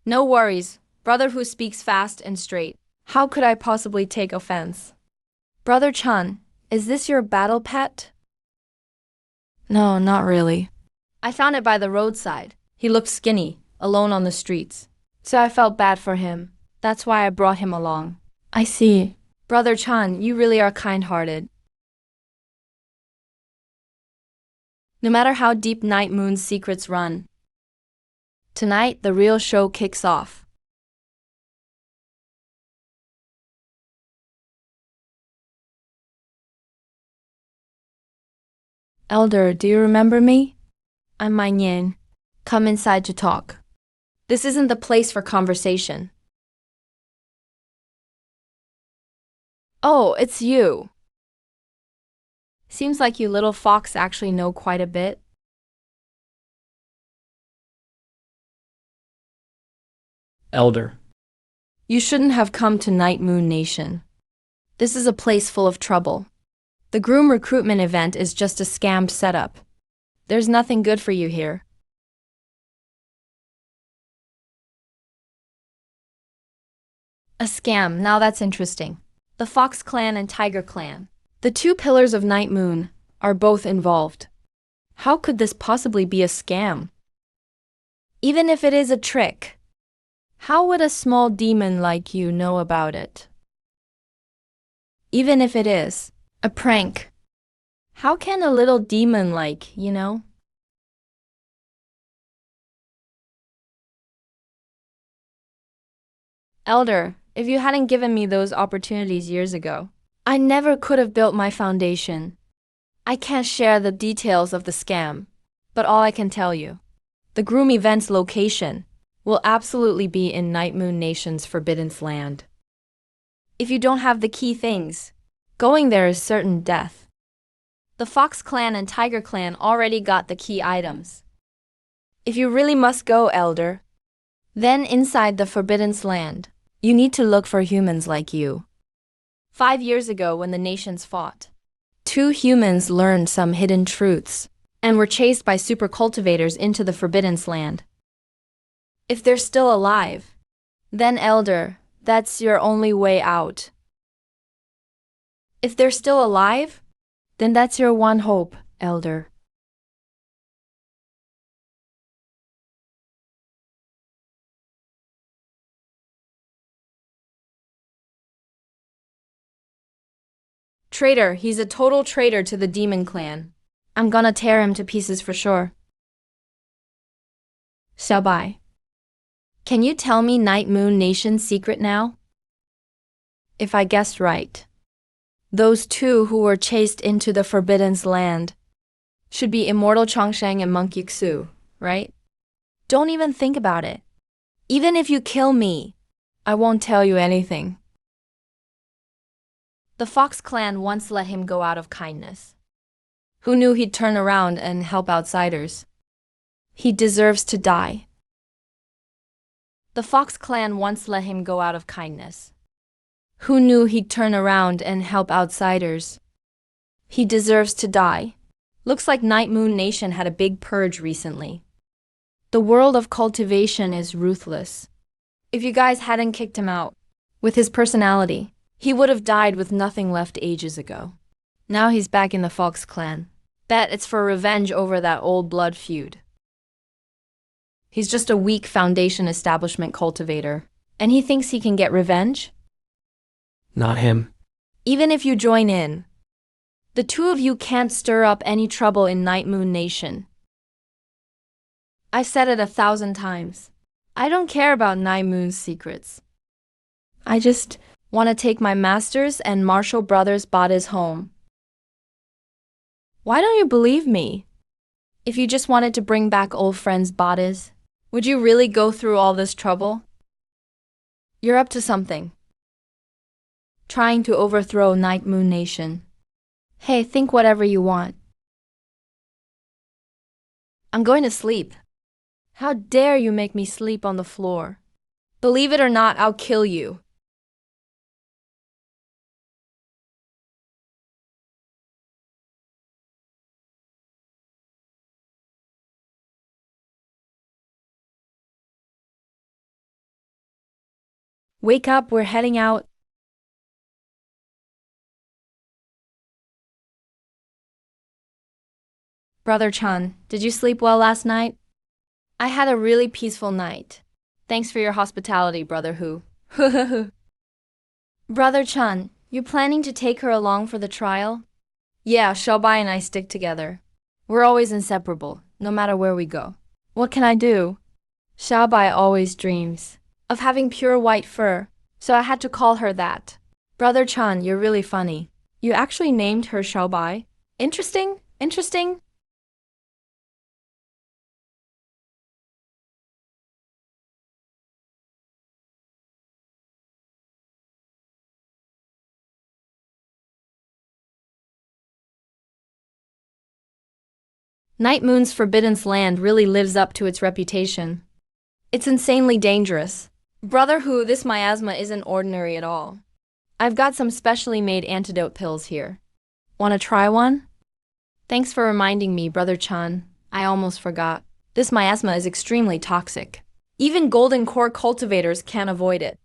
No worries, brother who speaks fast and straight. How could I possibly take offense? Brother Chan, is this your battle pet? No, not really. I found it by the roadside. He looked skinny, alone on the streets. So I felt bad for him. That's why I brought him along. I see. Brother Chan, you really are kind-hearted. No matter how deep Night Moon's secrets run, tonight the real show kicks off. Elder, do you remember me? I'm Mai Nian. Come inside to talk. This isn't the place for conversation. Oh, it's you. Seems like you little fox actually know quite a bit. Elder. You shouldn't have come to Night Moon Nation. This is a place full of trouble. The groom recruitment event is just a scammed setup. There's nothing good for you here. A scam, now that's interesting. The Fox Clan and Tiger Clan, the two pillars of Night Moon, are both involved. How could this possibly be a scam? Even if it is a trick, how would a small demon like you know about it? even if it is a prank. How can a little demon like? Elder, if you hadn't given me those opportunities years ago, I never could have built my foundation. I can't share the details of the scam, but all I can tell you, the groom event's location will absolutely be in Night Moon Nation's Forbidden Land. If you don't have the key things, going there is certain death. The Fox Clan and Tiger Clan already got the key items. If you really must go, Elder, then inside the Forbidden Land, you need to look for humans like you. 5 years ago when the nations fought, 2 humans learned some hidden truths and were chased by super cultivators into the Forbidden Land. If they're still alive, then Elder, that's your only way out. If they're still alive, then that's your one hope, Elder. Traitor, he's a total traitor to the Demon Clan. I'm gonna tear him to pieces for sure. Xiaobai, can you tell me Night Moon Nation's secret now? If I guessed right, those 2 who were chased into the Forbidden Land should be Immortal Chongsheng and Monk Yixu, right? Don't even think about it. Even if you kill me, I won't tell you anything. The Fox Clan once let him go out of kindness. Who knew he'd turn around and help outsiders? He deserves to die. The Fox Clan once let him go out of kindness. Who knew he'd turn around and help outsiders? He deserves to die. Looks like Night Moon Nation had a big purge recently. The world of cultivation is ruthless. If you guys hadn't kicked him out, with his personality, he would have died with nothing left ages ago. Now he's back in the Fox Clan. Bet it's for revenge over that old blood feud. He's just a weak foundation establishment cultivator, and he thinks he can get revenge? Not him. Even if you join in, the 2 of you can't stir up any trouble in Night Moon Nation. I've said it 1,000 times. I don't care about Night Moon's secrets. I just want to take my masters and Marshall Brothers bodies home. Why don't you believe me? If you just wanted to bring back old friends' bodies, would you really go through all this trouble? You're up to something. Trying to overthrow Night Moon Nation. Hey, think whatever you want. I'm going to sleep. How dare you make me sleep on the floor? Believe it or not, I'll kill you. Wake up, we're heading out. Brother Chun, did you sleep well last night? I had a really peaceful night. Thanks for your hospitality, Brother Hu. Brother Chun, you planning to take her along for the trial? Yeah, Xiaobai and I stick together. We're always inseparable, no matter where we go. What can I do? Xiaobai always dreams of having pure white fur, so I had to call her that. Brother Chun, you're really funny. You actually named her Xiaobai? Interesting? Night Moon's Forbidden Land really lives up to its reputation. It's insanely dangerous. Brother Hu, this miasma isn't ordinary at all. I've got some specially made antidote pills here. Wanna try one? Thanks for reminding me, Brother Chun. I almost forgot. This miasma is extremely toxic. Even golden core cultivators can't avoid it.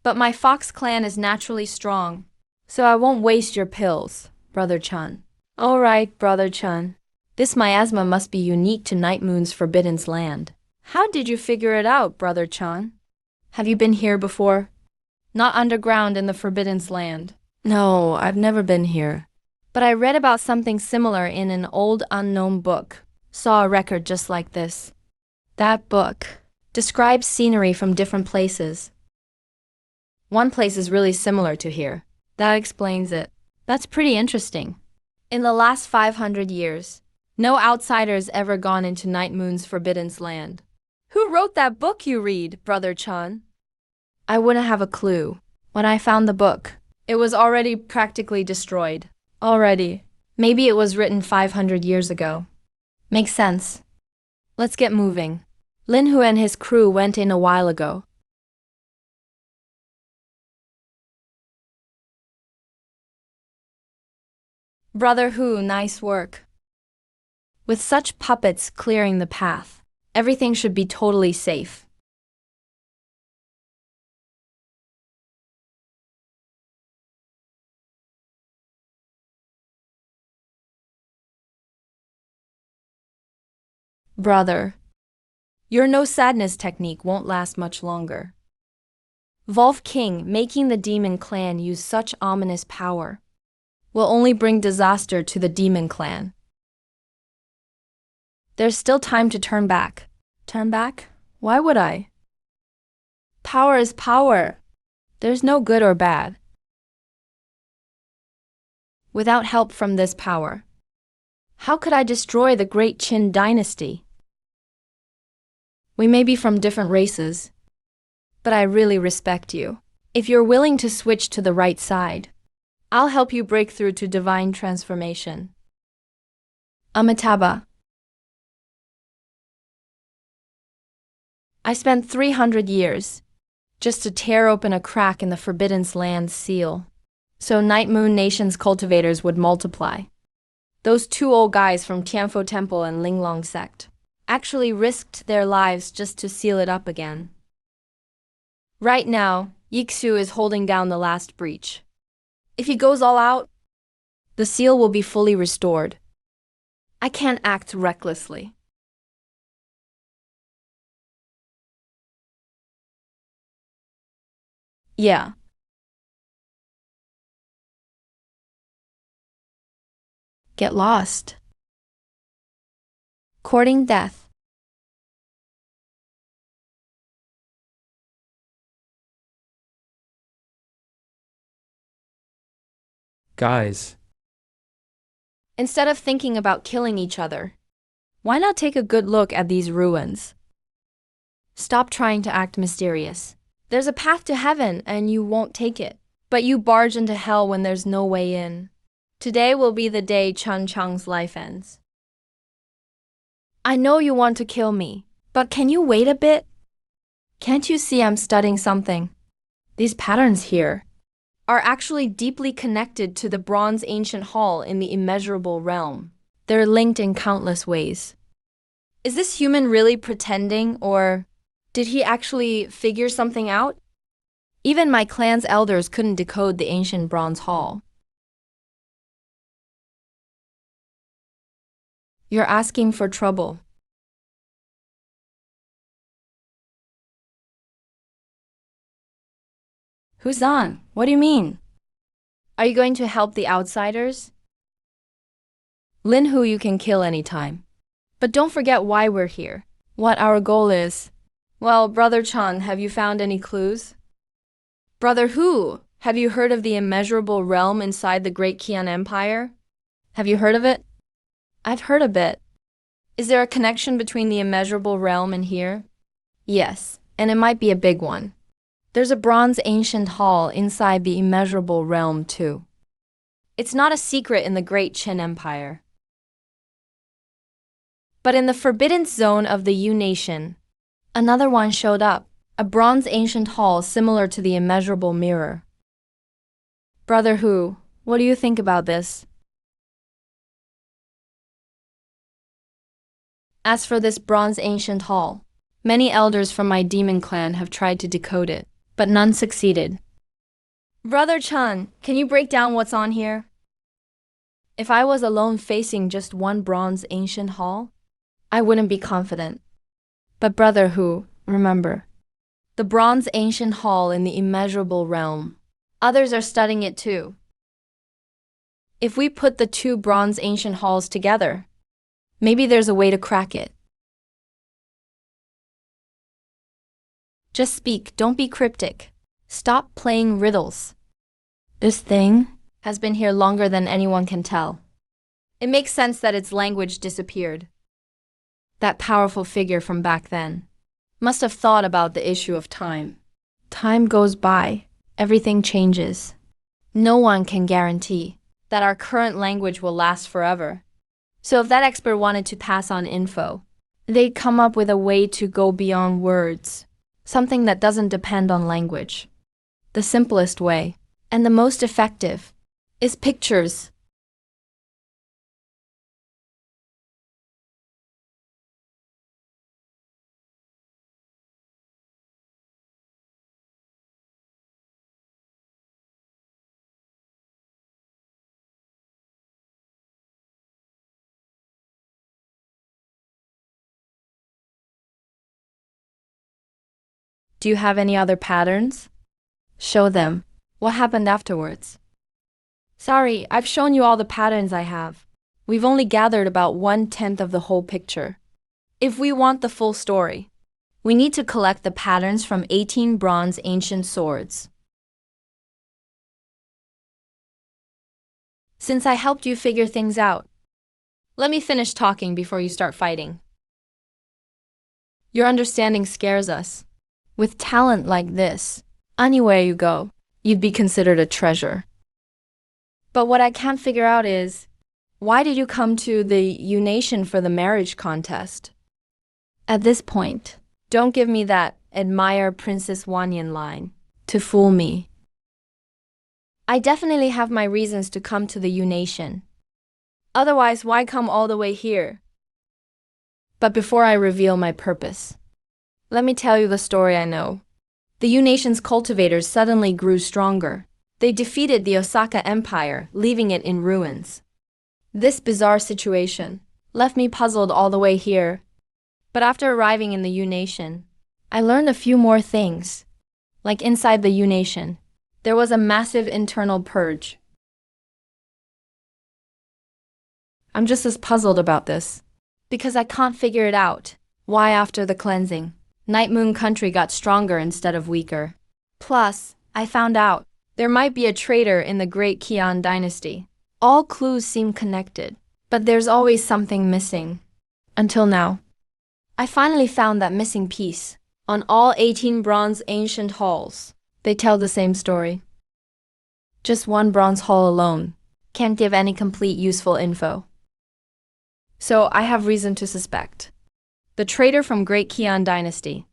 But my Fox Clan is naturally strong, so I won't waste your pills, Brother Chun. Alright, Brother Chun. This miasma must be unique to Night Moon's Forbidden Land. How did you figure it out, Brother Chun? Have you been here before? Not underground in the Forbidden Land. No, I've never been here. But I read about something similar in an old unknown book. Saw a record just like this. That book describes scenery from different places. One place is really similar to here. That explains it. That's pretty interesting. In the last 500 years, no outsider's ever gone into Night Moon's forbidden land. Who wrote that book you read, Brother Chun? I wouldn't have a clue. When I found the book, it was already practically destroyed. Already. Maybe it was written 500 years ago. Makes sense. Let's get moving. Lin Hu and his crew went in a while ago. Brother Hu, nice work. With such puppets clearing the path, everything should be totally safe. Brother, your no sadness technique won't last much longer. Wolf King making the demon clan use such ominous power will only bring disaster to the demon clan. There's still time to turn back. Turn back? Why would I? Power is power. There's no good or bad without help from this power. How could I destroy the great Qin dynasty? We may be from different races, but I really respect you. If you're willing to switch to the right side, I'll help you break through to divine transformation. Amitabha. I spent 300 years just to tear open a crack in the Forbidden Land's seal, so Night Moon Nation's cultivators would multiply. Those two old guys from Tianfo Temple and Linglong sect actually risked their lives just to seal it up again. Right now, Yixu is holding down the last breach. If he goes all out, the seal will be fully restored. I can't act recklessly. Yeah. Get lost. Courting death. Guys, Instead of thinking about killing each other, why not take a good look at these ruins? Stop trying to act mysterious. There's a path to heaven and you won't take it, but you barge into hell when there's no way in. Today will be the day Chun Chang's life ends. I know you want to kill me, but can you wait a bit? Can't you see I'm studying something? These patterns here are actually deeply connected to the bronze ancient hall in the immeasurable realm. They're linked in countless ways. Is this human really pretending, or did he actually figure something out? Even my clan's elders couldn't decode the ancient bronze hall. You're asking for trouble. Who's on? What do you mean? Are you going to help the outsiders? Lin Hu you can kill anytime. But don't forget why we're here. What our goal is. Well, Brother Chun, have you found any clues? Brother Hu, have you heard of the immeasurable realm inside the Great Qian Empire? Have you heard of it? I've heard a bit. Is there a connection between the immeasurable realm and here? Yes, and it might be a big one. There's a bronze ancient hall inside the immeasurable realm too. It's not a secret in the Great Qin Empire. But in the forbidden zone of the Yu Nation, another one showed up, a bronze ancient hall similar to the immeasurable mirror. Brother Hu, what do you think about this? As for this bronze ancient hall, many elders from my demon clan have tried to decode it, but none succeeded. Brother Chun, can you break down what's on here? If I was alone facing just one bronze ancient hall, I wouldn't be confident. But Brother Hu, remember, the bronze ancient hall in the immeasurable realm, others are studying it too. If we put the two bronze ancient halls together, maybe there's a way to crack it. Just speak, don't be cryptic. Stop playing riddles. This thing has been here longer than anyone can tell. It makes sense that its language disappeared. That powerful figure from back then must have thought about the issue of time. Time goes by, everything changes. No one can guarantee that our current language will last forever. So if that expert wanted to pass on info, they'd come up with a way to go beyond words, something that doesn't depend on language. The simplest way, and the most effective, is pictures. Do you have any other patterns? Show them. What happened afterwards? Sorry, I've shown you all the patterns I have. We've only gathered about 1/10 of the whole picture. If we want the full story, we need to collect the patterns from 18 bronze ancient swords. Since I helped you figure things out, let me finish talking before you start fighting. Your understanding scares us. With talent like this, anywhere you go, you'd be considered a treasure. But what I can't figure out is, why did you come to the U-Nation for the marriage contest? At this point, don't give me that admire Princess Wanyan line to fool me. I definitely have my reasons to come to the U-Nation. Otherwise, why come all the way here? But before I reveal my purpose, let me tell you the story I know. The U-Nation's cultivators suddenly grew stronger. They defeated the Osaka Empire, leaving it in ruins. This bizarre situation left me puzzled all the way here. But after arriving in the U-Nation, I learned a few more things. Like inside the U-Nation, there was a massive internal purge. I'm just as puzzled about this, because I can't figure it out. Why after the cleansing, Night Moon Country got stronger instead of weaker. Plus, I found out there might be a traitor in the Great Qian dynasty. All clues seem connected, but there's always something missing. Until now, I finally found that missing piece. On all 18 bronze ancient halls, they tell the same story. Just one bronze hall alone can't give any complete useful info. So I have reason to suspect the traitor from Great Qian dynasty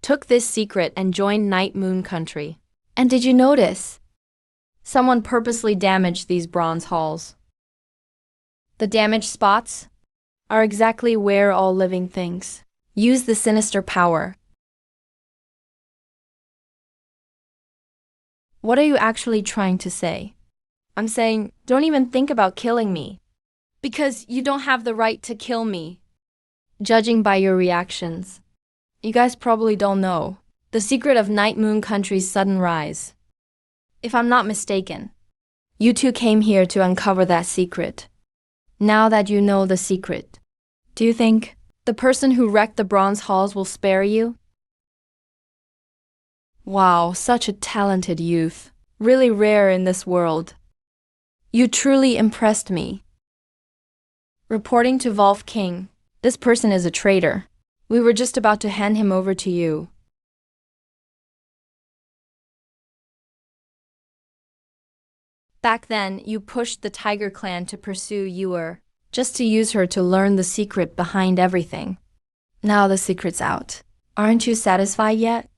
took this secret and joined Night Moon Country. And did you notice? Someone purposely damaged these bronze halls. The damaged spots are exactly where all living things use the sinister power. What are you actually trying to say? I'm saying, don't even think about killing me, because you don't have the right to kill me. Judging by your reactions, you guys probably don't know the secret of Night Moon Country's sudden rise. If I'm not mistaken, you two came here to uncover that secret. Now that you know the secret, do you think the person who wrecked the bronze halls will spare you? Wow, such a talented youth. Really rare in this world. You truly impressed me. Reporting to Wolf King, this person is a traitor. We were just about to hand him over to you. Back then, you pushed the Tiger Clan to pursue Yuer, just to use her to learn the secret behind everything. Now the secret's out. Aren't you satisfied yet?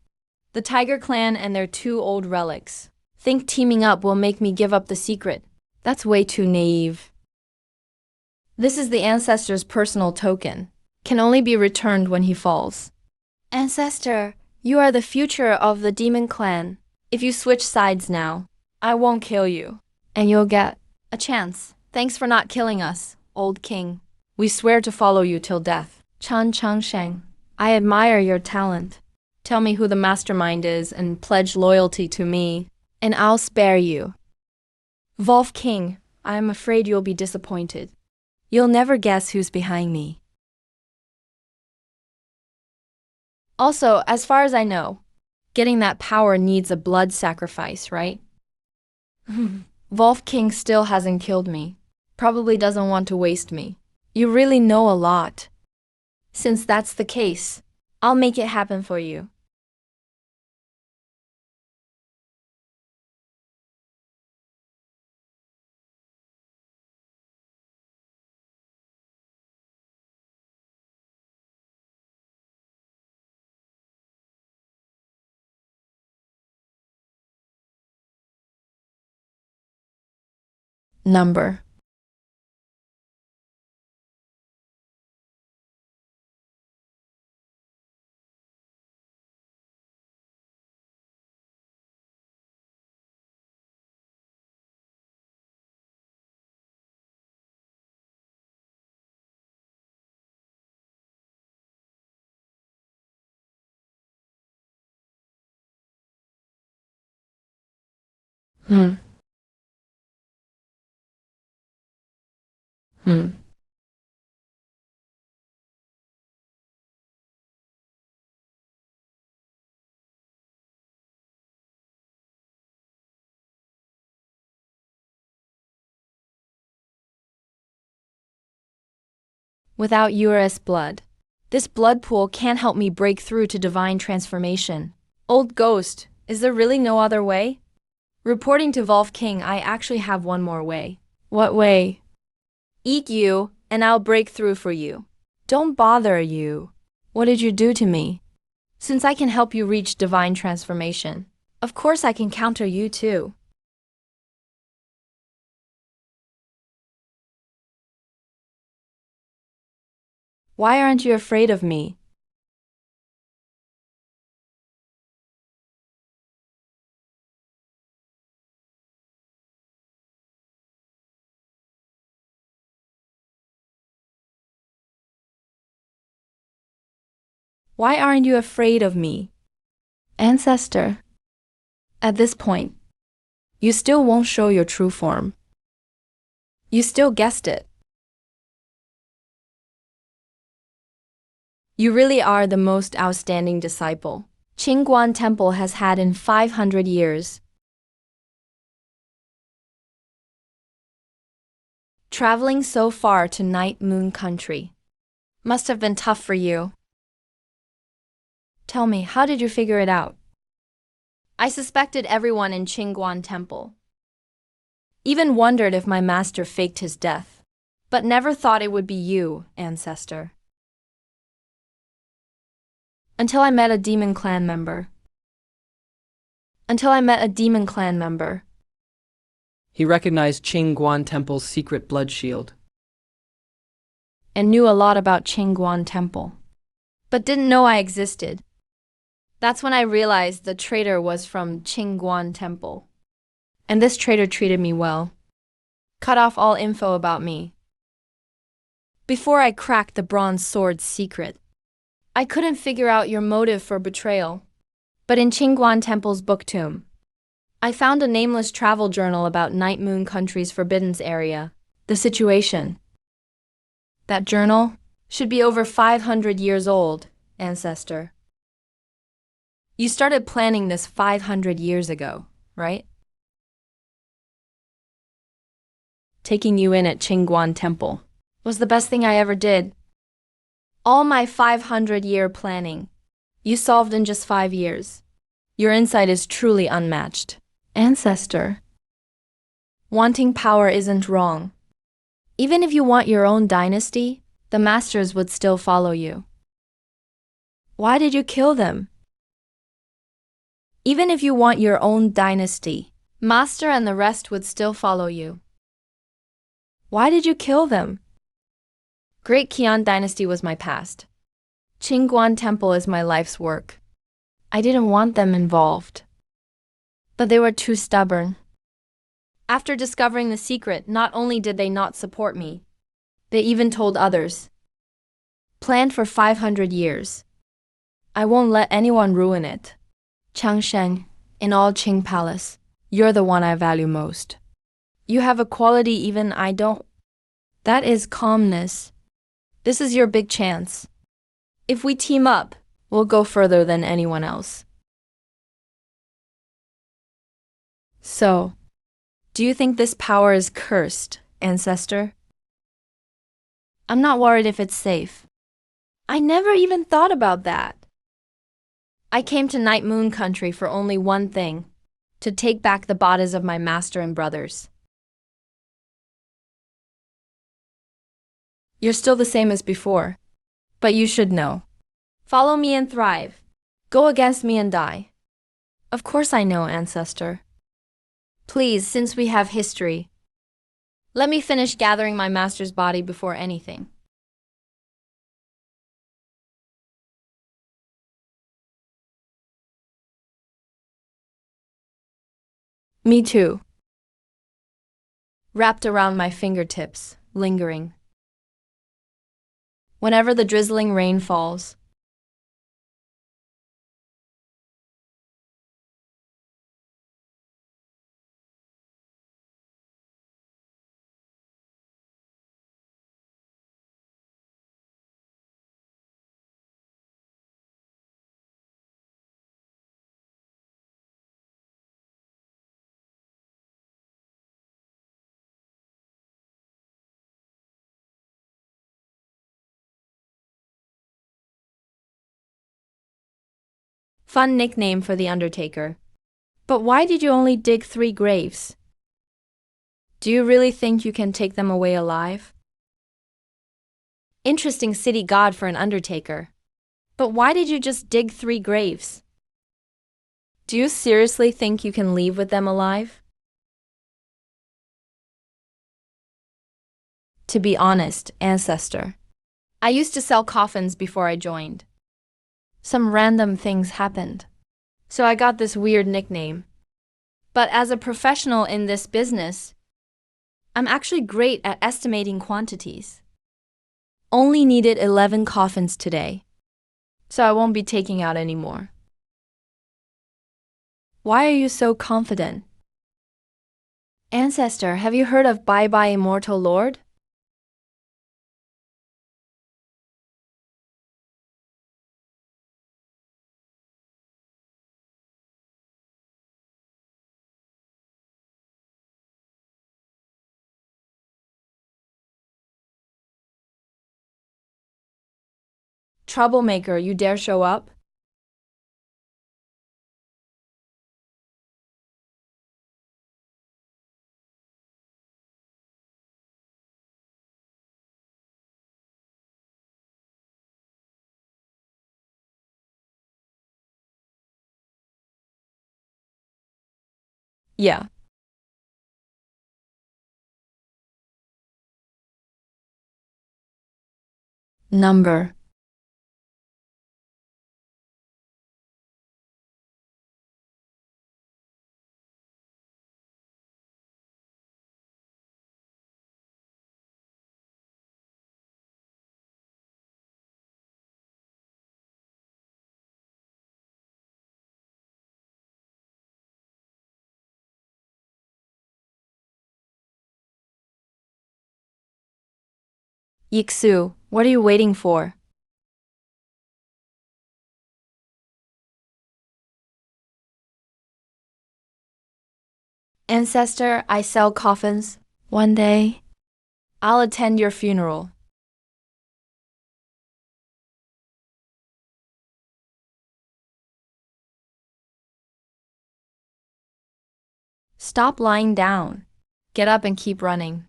The Tiger Clan and their 2 old relics think teaming up will make me give up the secret. That's way too naive. This is the ancestor's personal token. Can only be returned when he falls. Ancestor, you are the future of the demon clan. If you switch sides now, I won't kill you. And you'll get a chance. Thanks for not killing us, old king. We swear to follow you till death. Chan Changsheng, I admire your talent. Tell me who the mastermind is and pledge loyalty to me, and I'll spare you. Wolf King, I am afraid you'll be disappointed. You'll never guess who's behind me. Also, as far as I know, getting that power needs a blood sacrifice, right? Wolf King still hasn't killed me. Probably doesn't want to waste me. You really know a lot. Since that's the case, I'll make it happen for you. Number. Hmm. Hmm. Without Eurus blood, this blood pool can't help me break through to divine transformation. Old ghost, is there really no other way? Reporting to Wolf King, I actually have one more way. What way? Eat you, and I'll break through for you. Don't bother you. What did you do to me? Since I can help you reach divine transformation, of course I can counter you too. Why aren't you afraid of me? Why aren't you afraid of me? Ancestor. At this point, you still won't show your true form. You still guessed it. You really are the most outstanding disciple Qingguan Temple has had in 500 years. Traveling so far to Night Moon Country must have been tough for you. Tell me, how did you figure it out? I suspected everyone in Qingguan Temple. Even wondered if my master faked his death, but never thought it would be you, ancestor. Until I met a demon clan member. He recognized Qingguan Temple's secret blood shield. And knew a lot about Qingguan Temple, but didn't know I existed. That's when I realized the traitor was from Qingguan Temple. And this traitor treated me well. Cut off all info about me. Before I cracked the bronze sword's secret, I couldn't figure out your motive for betrayal. But in Qingguan Temple's book tomb, I found a nameless travel journal about Night Moon Country's Forbidden's area. The situation. That journal should be over 500 years old, ancestor. You started planning this 500 years ago, right? Taking you in at Qingguan Temple was the best thing I ever did. All my 500-year planning, you solved in just 5 years. Your insight is truly unmatched. Ancestor. Wanting power isn't wrong. Even if you want your own dynasty, the masters would still follow you. Why did you kill them? Even if you want your own dynasty, master and the rest would still follow you. Why did you kill them? Great Qian dynasty was my past. Qingguan Temple is my life's work. I didn't want them involved. But they were too stubborn. After discovering the secret, not only did they not support me, they even told others. Planned for 500 years. I won't let anyone ruin it. Changshen, in all Qing Palace, you're the one I value most. You have a quality even I don't. That is calmness. This is your big chance. If we team up, we'll go further than anyone else. So, do you think this power is cursed, ancestor? I'm not worried if it's safe. I never even thought about that. I came to Night Moon Country for only one thing, to take back the bodies of my master and brothers. You're still the same as before, but you should know. Follow me and thrive. Go against me and die. Of course I know, ancestor. Please, since we have history, let me finish gathering my master's body before anything. Me too. Wrapped around my fingertips, lingering. Whenever the drizzling rain falls, fun nickname for the Undertaker. But why did you only dig 3 graves? Do you really think you can take them away alive? Interesting city god for an Undertaker. But why did you just dig 3 graves? Do you seriously think you can leave with them alive? To be honest, ancestor, I used to sell coffins before I joined. Some random things happened, so I got this weird nickname. But as a professional in this business, I'm actually great at estimating quantities. Only needed 11 coffins today, so I won't be taking out any more. Why are you so confident? Ancestor, have you heard of Bye Bye Immortal Lord? Troublemaker, you dare show up? Yeah. Number. Yixu, what are you waiting for? Ancestor, I sell coffins. One day, I'll attend your funeral. Stop lying down. Get up and keep running.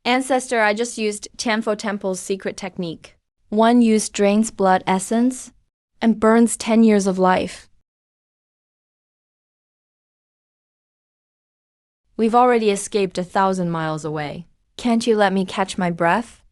Ancestor, I just used Tianfo Temple's secret technique. One use drains blood essence and burns 10 years of life. We've already escaped 1,000 miles away. Can't you let me catch my breath?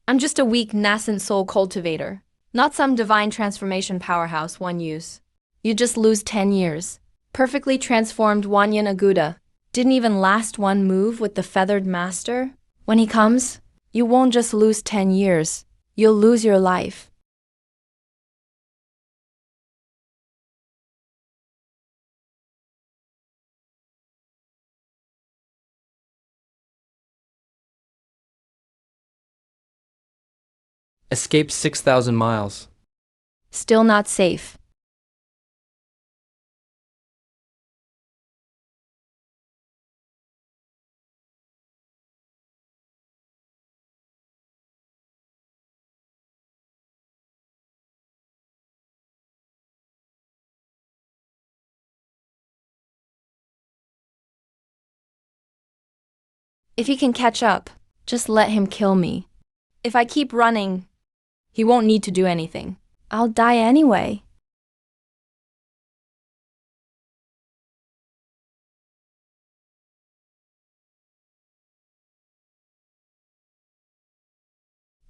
I'm just a weak, nascent soul cultivator, not some divine transformation powerhouse one use. You just lose 10 years. Perfectly transformed Wanyan Aguda didn't even last one move with the feathered master. When he comes, you won't just lose 10 years, you'll lose your life. Escaped 6,000 miles. Still not safe. If he can catch up, just let him kill me. If I keep running, he won't need to do anything. I'll die anyway.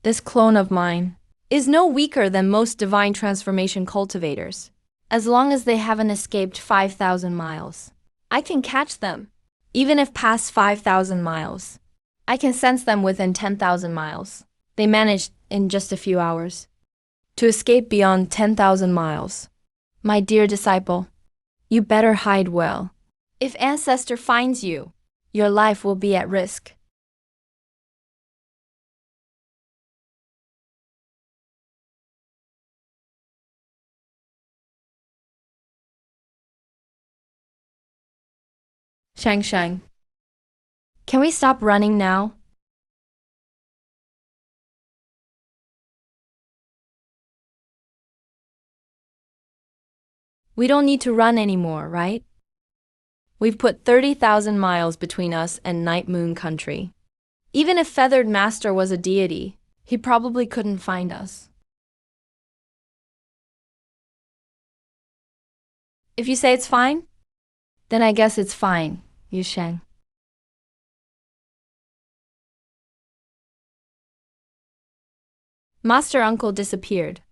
This clone of mine is no weaker than most divine transformation cultivators. As long as they haven't escaped 5,000 miles, I can catch them. Even if past 5,000 miles, I can sense them within 10,000 miles. They managed in just a few hours to escape beyond 10,000 miles. My dear disciple, you better hide well. If Ancestor finds you, your life will be at risk. Shang, can we stop running now? We don't need to run anymore, right? We've put 30,000 miles between us and Night Moon Country. Even if Feathered Master was a deity, he probably couldn't find us. If you say it's fine, then I guess it's fine, Yu Sheng. Master Uncle disappeared.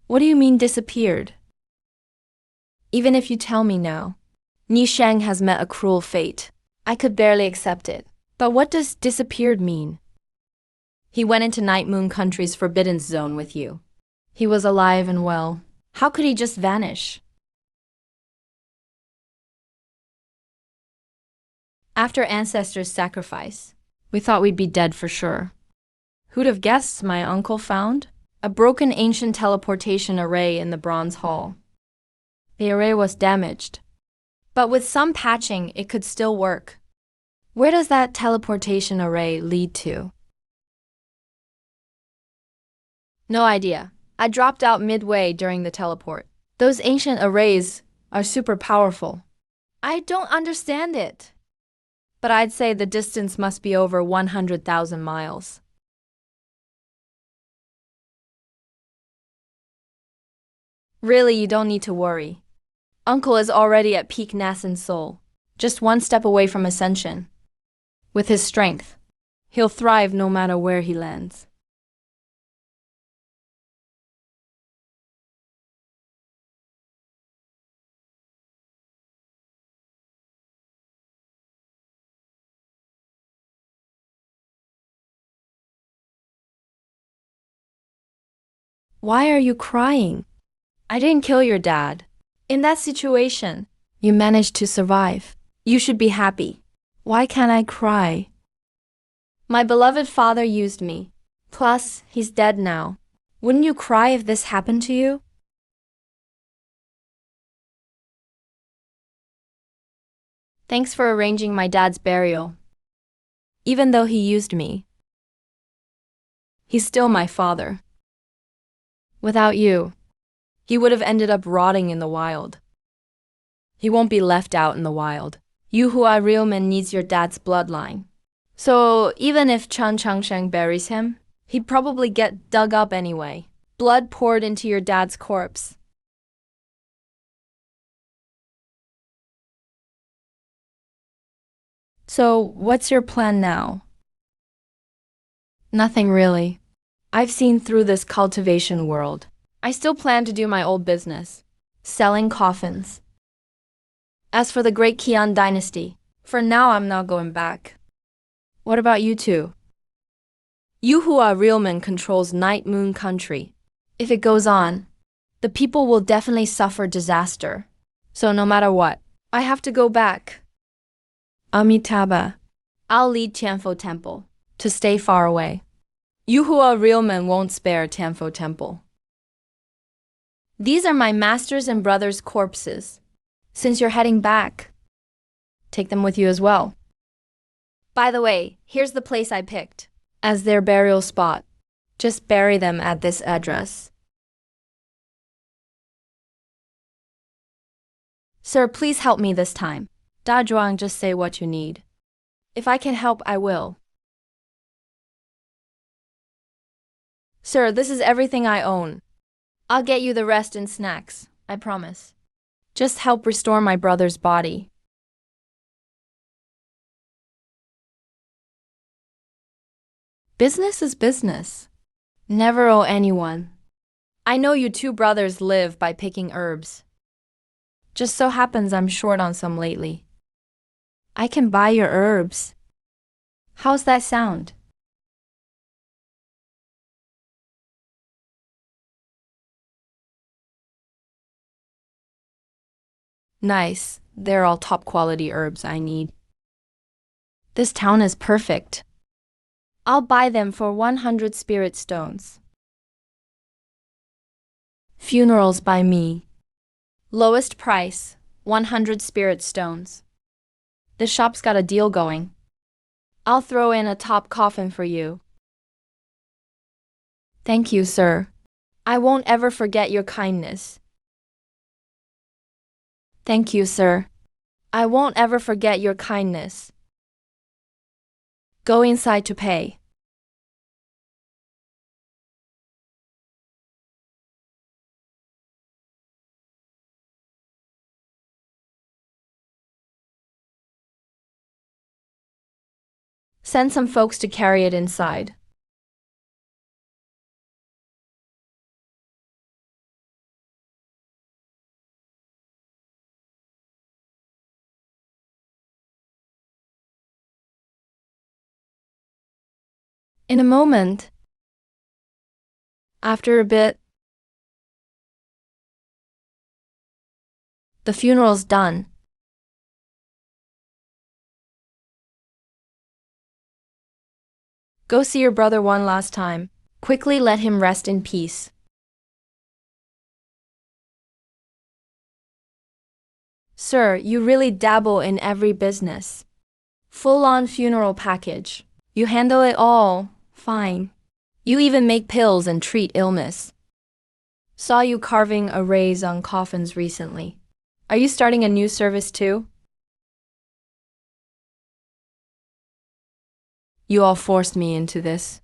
What do you mean disappeared? Even if you tell me now, Ni Sheng has met a cruel fate. I could barely accept it. But what does disappeared mean? He went into Night Moon Country's forbidden zone with you. He was alive and well. How could he just vanish? After Ancestor's sacrifice, we thought we'd be dead for sure. Who'd have guessed my uncle found a broken ancient teleportation array in the Bronze Hall? The array was damaged, but with some patching, it could still work. Where does that teleportation array lead to? No idea. I dropped out midway during the teleport. Those ancient arrays are super powerful. I don't understand it. But I'd say the distance must be over 100,000 miles. Really, you don't need to worry. Uncle is already at peak Nascent Soul, just one step away from ascension. With his strength, he'll thrive no matter where he lands. Why are you crying? I didn't kill your dad. In that situation, you managed to survive. You should be happy. Why can't I cry? My beloved father used me. Plus, he's dead now. Wouldn't you cry if this happened to you? Thanks for arranging my dad's burial. Even though he used me, he's still my father. Without you, he would have ended up rotting in the wild. He won't be left out in the wild. You who are real men needs your dad's bloodline. So even if Chen Changsheng buries him, he'd probably get dug up anyway. Blood poured into your dad's corpse. So what's your plan now? Nothing really. I've seen through this cultivation world. I still plan to do my old business, selling coffins. As for the Great Qian dynasty, for now I'm not going back. What about you two? You who are real men controls Night Moon Country. If it goes on, the people will definitely suffer disaster. So no matter what, I have to go back. Amitabha, I'll lead Tianfo Temple to stay far away. You who are real men won't spare Tanfo Temple. These are my master's and brother's corpses. Since you're heading back, take them with you as well. By the way, here's the place I picked as their burial spot. Just bury them at this address. Sir, please help me this time. Da Zhuang, just say what you need. If I can help, I will. Sir, this is everything I own. I'll get you the rest in snacks, I promise. Just help restore my brother's body. Business is business. Never owe anyone. I know you two brothers live by picking herbs. Just so happens I'm short on some lately. I can buy your herbs. How's that sound? Nice. They're all top quality herbs I need. This town is perfect. I'll buy them for 100 spirit stones. Funerals by me. Lowest price, 100 spirit stones. The shop's got a deal going. I'll throw in a top coffin for you. Thank you, sir. I won't ever forget your kindness. Thank you, sir. I won't ever forget your kindness. Go inside to pay. Send some folks to carry it inside. In a moment. After a bit. The funeral's done. Go see your brother one last time. Quickly let him rest in peace. Sir, you really dabble in every business. Full-on funeral package. You handle it all. Fine. You even make pills and treat illness. Saw you carving arrays on coffins recently. Are you starting a new service too? You all forced me into this.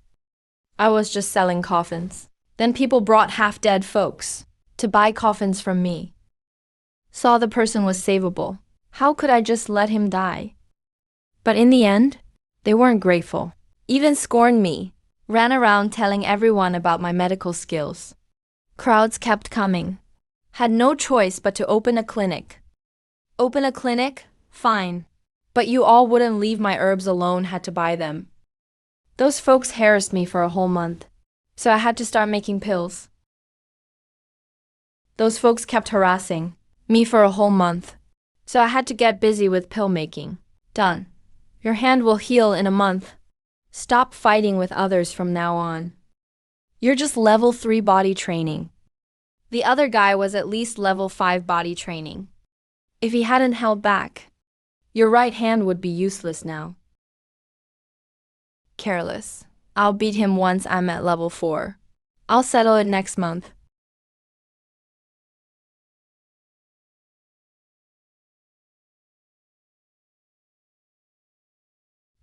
I was just selling coffins. Then people brought half-dead folks to buy coffins from me. Saw the person was savable. How could I just let him die? But in the end, they weren't grateful. Even scorned me. Ran around telling everyone about my medical skills. Crowds kept coming. Had no choice but to open a clinic. Open a clinic? Fine. But you all wouldn't leave my herbs alone, had to buy them. Those folks harassed me for a whole month. So I had to start making pills. Those folks kept harassing me for a whole month. So I had to get busy with pill making. Done. Your hand will heal in a month. Stop fighting with others from now on. You're just level 3 body training. The other guy was at least level 5 body training. If he hadn't held back, your right hand would be useless now. Careless. I'll beat him once I'm at level 4. I'll settle it next month.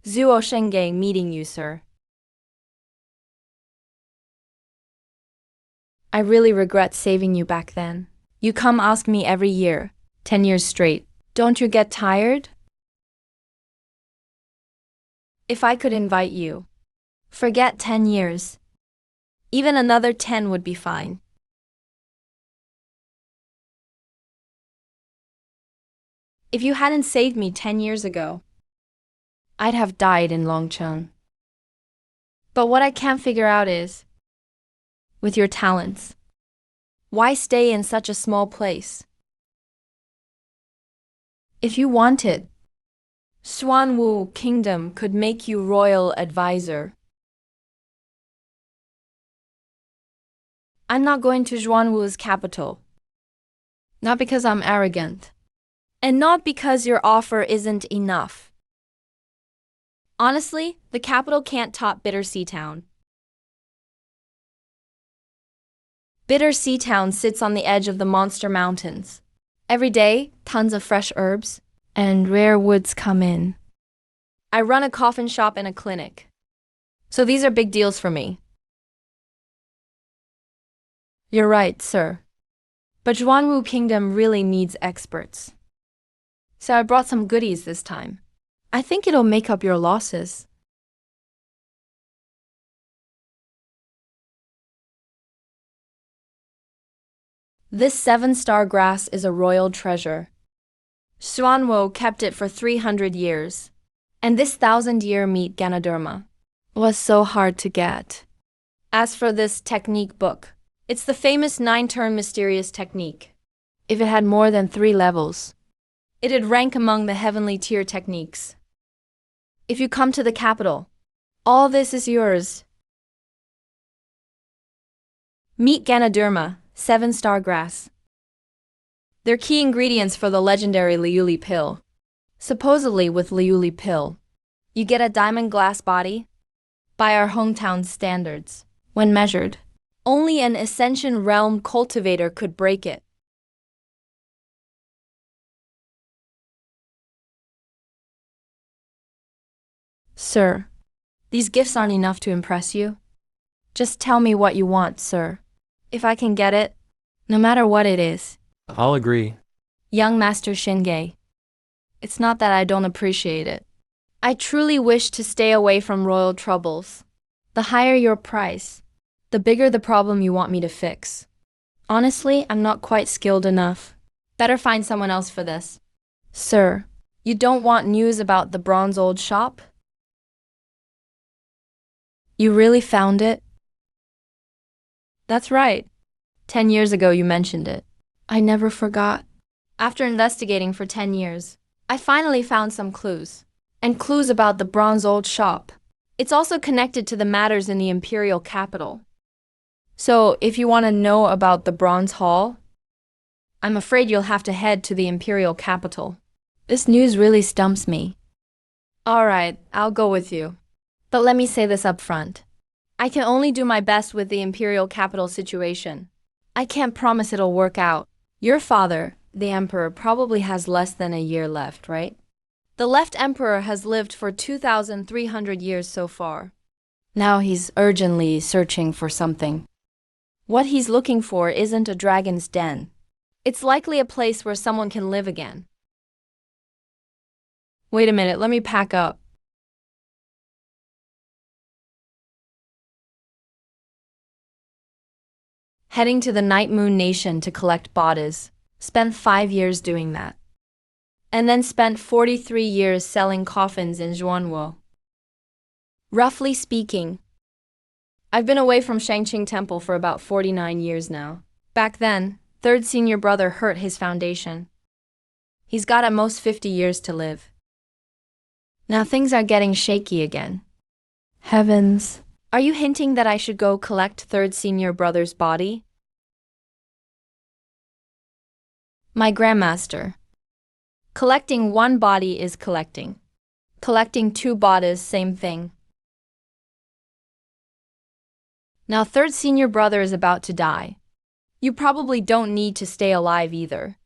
Zuo Shenggang meeting you, sir. I really regret saving you back then. You come ask me every year, 10 years straight. Don't you get tired? If I could invite you, forget 10 years. Even another 10 would be fine. If you hadn't saved me 10 years ago, I'd have died in Longcheng. But what I can't figure out is, with your talents, why stay in such a small place? If you wanted, Xuanwu Kingdom could make you royal advisor. I'm not going to Zhuanwu's capital. Not because I'm arrogant. And not because your offer isn't enough. Honestly, the capital can't top Bitter Sea Town. Bitter Sea Town sits on the edge of the Monster Mountains. Every day, tons of fresh herbs and rare woods come in. I run a coffin shop and a clinic. So these are big deals for me. You're right, sir. But Zhuanwu Kingdom really needs experts. So I brought some goodies this time. I think it'll make up your losses. This 7-star grass is a royal treasure. Zhuanwu kept it for 300 years. And this 1,000-year meat Ganoderma was so hard to get. As for this technique book, it's the famous 9-turn mysterious technique. If it had more than 3 levels, it'd rank among the heavenly tier techniques. If you come to the capital, all this is yours. Meet Ganoderma, 7-star grass. They're key ingredients for the legendary Liuli pill. Supposedly with Liuli pill, you get a diamond glass body. By our hometown standards, when measured, only an Ascension Realm cultivator could break it. Sir, these gifts aren't enough to impress you. Just tell me what you want, sir. If I can get it, no matter what it is. I'll agree. Young Master Shinge. It's not that I don't appreciate it. I truly wish to stay away from royal troubles. The higher your price, the bigger the problem you want me to fix. Honestly, I'm not quite skilled enough. Better find someone else for this. Sir, you don't want news about the bronze old shop? You really found it? That's right. 10 years ago you mentioned it. I never forgot. After investigating for 10 years, I finally found some clues. And clues about the bronze old shop. It's also connected to the matters in the imperial capital. So, if you want to know about the bronze hall, I'm afraid you'll have to head to the imperial capital. This news really stumps me. Alright, I'll go with you. But let me say this up front. I can only do my best with the imperial capital situation. I can't promise it'll work out. Your father, the emperor, probably has less than a year left, right? The left emperor has lived for 2,300 years so far. Now he's urgently searching for something. What he's looking for isn't a dragon's den. It's likely a place where someone can live again. Wait a minute, let me pack up. Heading to the Night Moon Nation to collect bodies. Spent 5 years doing that. And then spent 43 years selling coffins in Zhuanwu. Roughly speaking, I've been away from Shangqing Temple for about 49 years now. Back then, third senior brother hurt his foundation. He's got at most 50 years to live. Now things are getting shaky again. Heavens. Are you hinting that I should go collect third senior brother's body? My grandmaster. Collecting one body is collecting. Collecting 2 bodies, same thing. Now third senior brother is about to die. You probably don't need to stay alive either.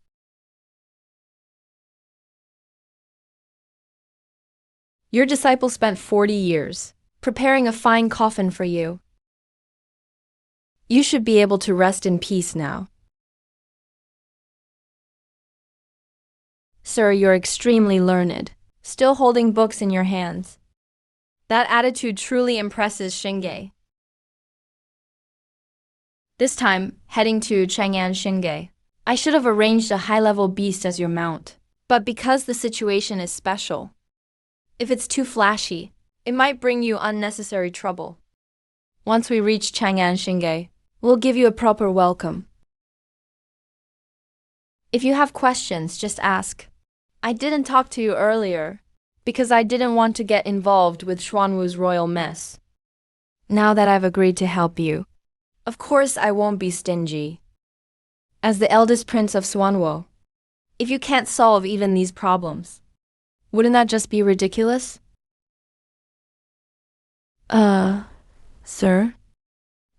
Your disciple spent 40 years preparing a fine coffin for you. You should be able to rest in peace now. Sir, you're extremely learned, still holding books in your hands. That attitude truly impresses Shinge. This time, heading to Chang'an Shinge. I should have arranged a high-level beast as your mount, but because the situation is special, if it's too flashy, it might bring you unnecessary trouble. Once we reach Chang'an Shinge, we'll give you a proper welcome. If you have questions, just ask. I didn't talk to you earlier because I didn't want to get involved with Xuanwu's royal mess. Now that I've agreed to help you, Of course I won't be stingy. As the eldest prince of Swanwo, if you can't solve even these problems, wouldn't that just be ridiculous? Sir?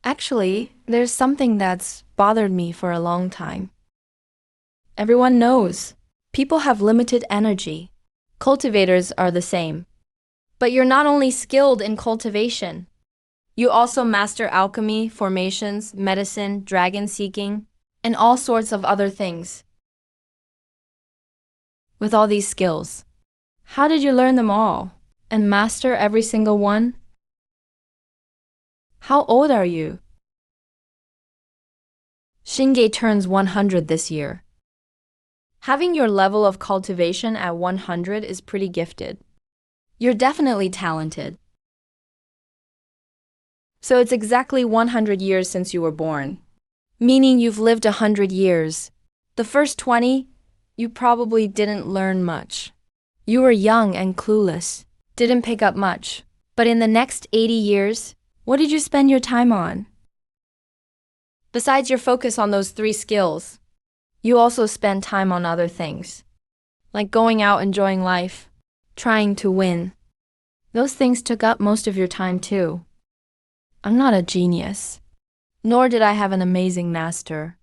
Actually, there's something that's bothered me for a long time. Everyone knows. People have limited energy. Cultivators are the same. But you're not only skilled in cultivation, you also master alchemy, formations, medicine, dragon seeking, and all sorts of other things. With all these skills, how did you learn them all and master every single one? How old are you? Shinge turns 100 this year. Having your level of cultivation at 100 is pretty gifted. You're definitely talented. So it's exactly 100 years since you were born, meaning you've lived 100 years. The first 20, you probably didn't learn much. You were young and clueless, didn't pick up much. But in the next 80 years, what did you spend your time on? Besides your focus on those 3 skills, you also spend time on other things, like going out enjoying life, trying to win. Those things took up most of your time too. I'm not a genius, nor did I have an amazing master.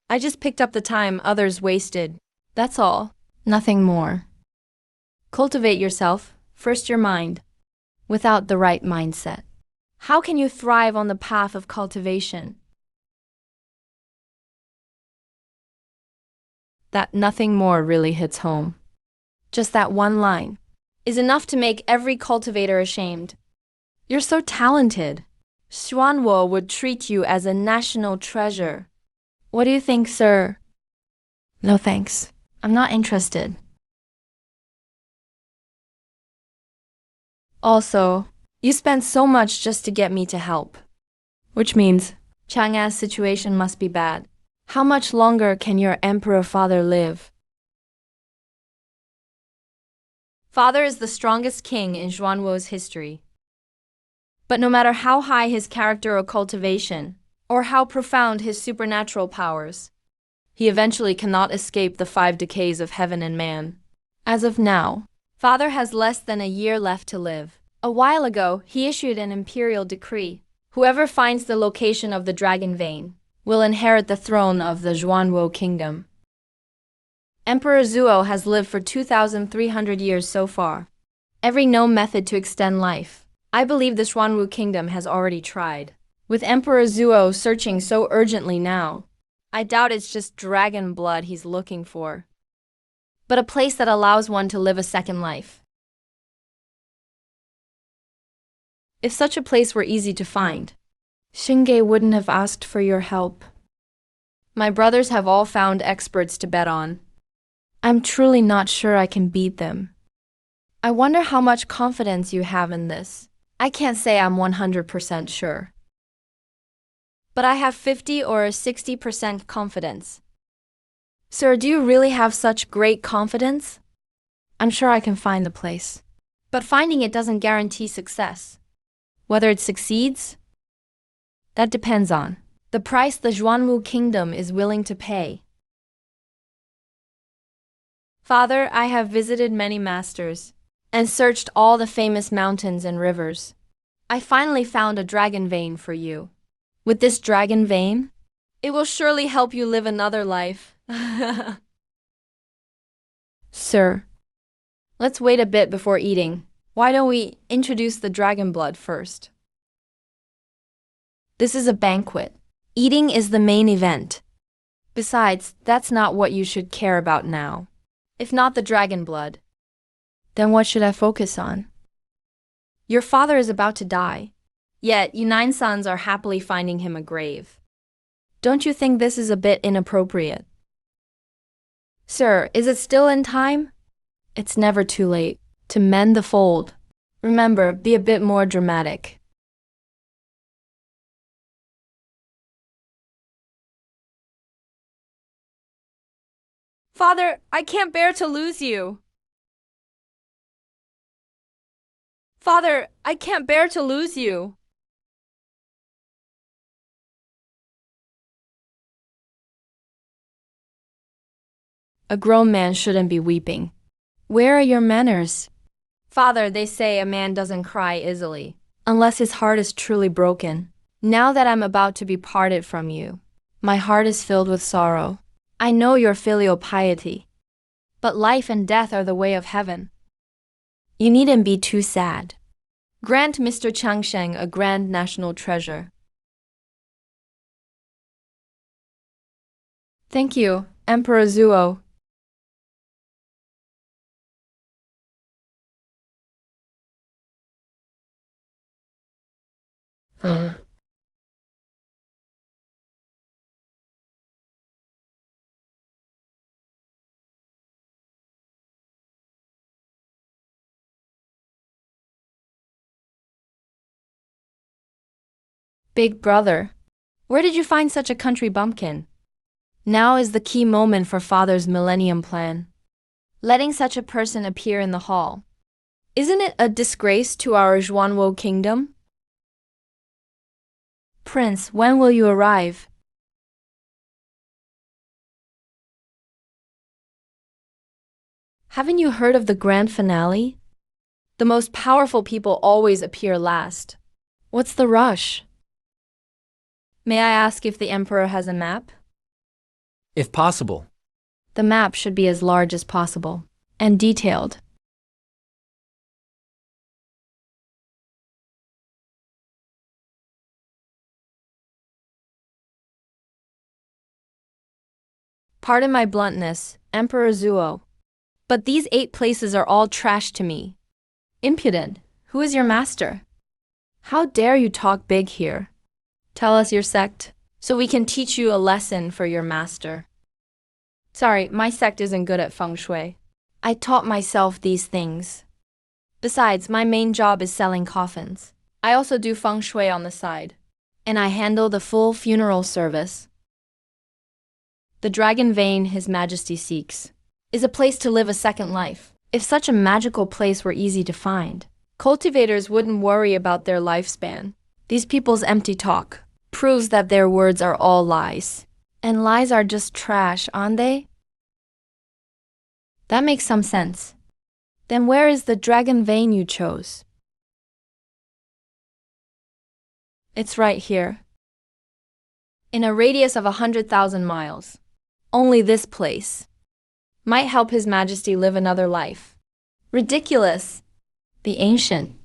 I just picked up the time others wasted. That's all, nothing more. Cultivate yourself, first your mind, without the right mindset. How can you thrive on the path of cultivation? That nothing more really hits home. Just that one line is enough to make every cultivator ashamed. You're so talented. Xuanwo would treat you as a national treasure. What do you think, sir? No thanks. I'm not interested. Also, you spent so much just to get me to help. Which means Chang'a's situation must be bad. How much longer can your emperor father live? Father is the strongest king in Xuanwo's history. But no matter how high his character or cultivation, or how profound his supernatural powers, he eventually cannot escape the 5 decays of heaven and man. As of now, Father has less than a year left to live. A while ago, he issued an imperial decree. Whoever finds the location of the dragon vein will inherit the throne of the Xuanwo kingdom. Emperor Zuo has lived for 2,300 years so far. Every known method to extend life, I believe the Xuanwu kingdom has already tried. With Emperor Zuo searching so urgently now, I doubt it's just dragon blood he's looking for, but a place that allows one to live a second life. If such a place were easy to find, Shinge wouldn't have asked for your help. My brothers have all found experts to bet on. I'm truly not sure I can beat them. I wonder how much confidence you have in this. I can't say I'm 100% sure. But I have 50 or 60% confidence. Sir, do you really have such great confidence? I'm sure I can find the place. But finding it doesn't guarantee success. Whether it succeeds, that depends on the price the Xuanwu kingdom is willing to pay. Father, I have visited many masters and searched all the famous mountains and rivers. I finally found a dragon vein for you. With this dragon vein, it will surely help you live another life. Sir, let's wait a bit before eating. Why don't we introduce the dragon blood first? This is a banquet. Eating is the main event. Besides, that's not what you should care about now. If not the dragon blood, then what should I focus on? Your father is about to die, yet you 9 sons are happily finding him a grave. Don't you think this is a bit inappropriate? Sir, is it still in time? It's never too late to mend the fold. Remember, be a bit more dramatic. Father, I can't bear to lose you. Father, I can't bear to lose you. A grown man shouldn't be weeping. Where are your manners? Father, they say a man doesn't cry easily, unless his heart is truly broken. Now that I'm about to be parted from you, my heart is filled with sorrow. I know your filial piety, but life and death are the way of heaven. You needn't be too sad. Grant Mr. Changsheng a grand national treasure. Thank you, Emperor Zuo. Big brother, where did you find such a country bumpkin? Now is the key moment for father's millennium plan. Letting such a person appear in the hall. Isn't it a disgrace to our Zhuanwo kingdom? Prince, when will you arrive? Haven't you heard of the grand finale? The most powerful people always appear last. What's the rush? May I ask if the emperor has a map? If possible. The map should be as large as possible and detailed. Pardon my bluntness, Emperor Zuo, but these 8 places are all trash to me. Impudent, who is your master? How dare you talk big here? Tell us your sect, so we can teach you a lesson for your master. Sorry, my sect isn't good at feng shui. I taught myself these things. Besides, my main job is selling coffins. I also do feng shui on the side, and I handle the full funeral service. The dragon vein His Majesty seeks is a place to live a second life. If such a magical place were easy to find, cultivators wouldn't worry about their lifespan. These people's empty talk proves that their words are all lies. And lies are just trash, aren't they? That makes some sense. Then where is the dragon vein you chose? It's right here. In a radius of 100,000 miles. Only this place might help His Majesty live another life. Ridiculous. The ancient.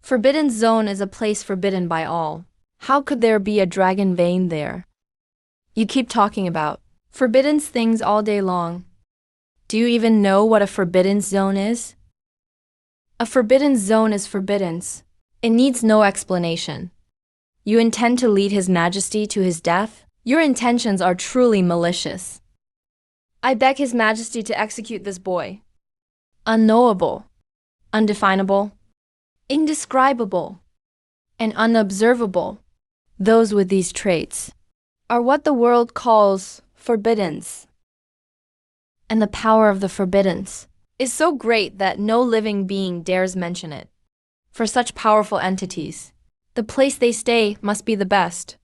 Forbidden Zone is a place forbidden by all. How could there be a dragon vein there? You keep talking about forbidden things all day long. Do you even know what a forbidden zone is? A forbidden zone is forbidden. It needs no explanation. You intend to lead His Majesty to his death? Your intentions are truly malicious. I beg His Majesty to execute this boy. Unknowable, undefinable, indescribable, and unobservable. Those with these traits are what the world calls forbiddens. And the power of the forbiddens is so great that no living being dares mention it. For such powerful entities, the place they stay must be the best.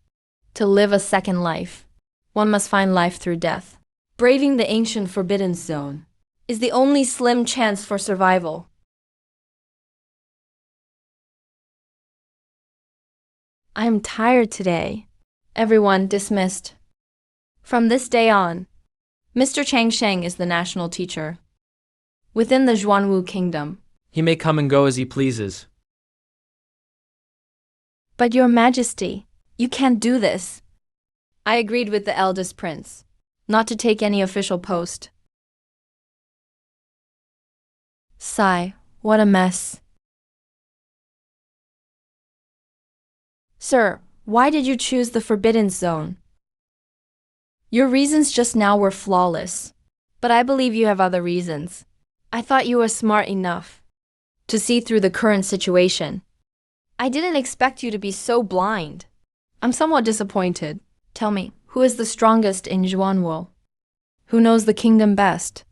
To live a second life, one must find life through death. Braving the ancient forbidden zone is the only slim chance for survival. I am tired today. Everyone dismissed. From this day on, Mr. Changsheng is the national teacher. Within the Zhuanwu kingdom. He may come and go as he pleases. But Your Majesty, you can't do this. I agreed with the eldest prince not to take any official post. Sigh, what a mess. Sir, why did you choose the forbidden zone? Your reasons just now were flawless, but I believe you have other reasons. I thought you were smart enough to see through the current situation. I didn't expect you to be so blind. I'm somewhat disappointed. Tell me, who is the strongest in Zhuanwo? Who knows the kingdom best?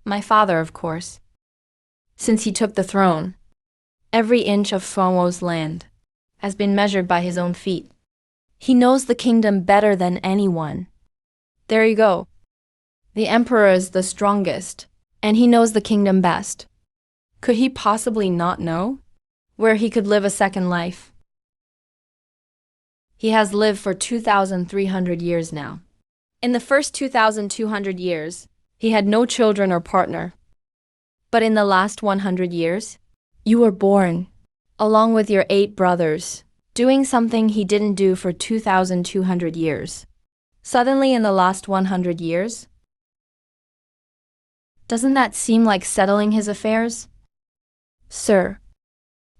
My father, of course. Since he took the throne, every inch of Zhuanwo's land has been measured by his own feet. He knows the kingdom better than anyone. There you go. The emperor is the strongest, and he knows the kingdom best. Could he possibly not know where he could live a second life? He has lived for 2,300 years now. In the first 2,200 years, he had no children or partner. But in the last 100 years, you were born, along with your 8 brothers, doing something he didn't do for 2,200 years. Suddenly in the last 100 years? Doesn't that seem like settling his affairs? Sir,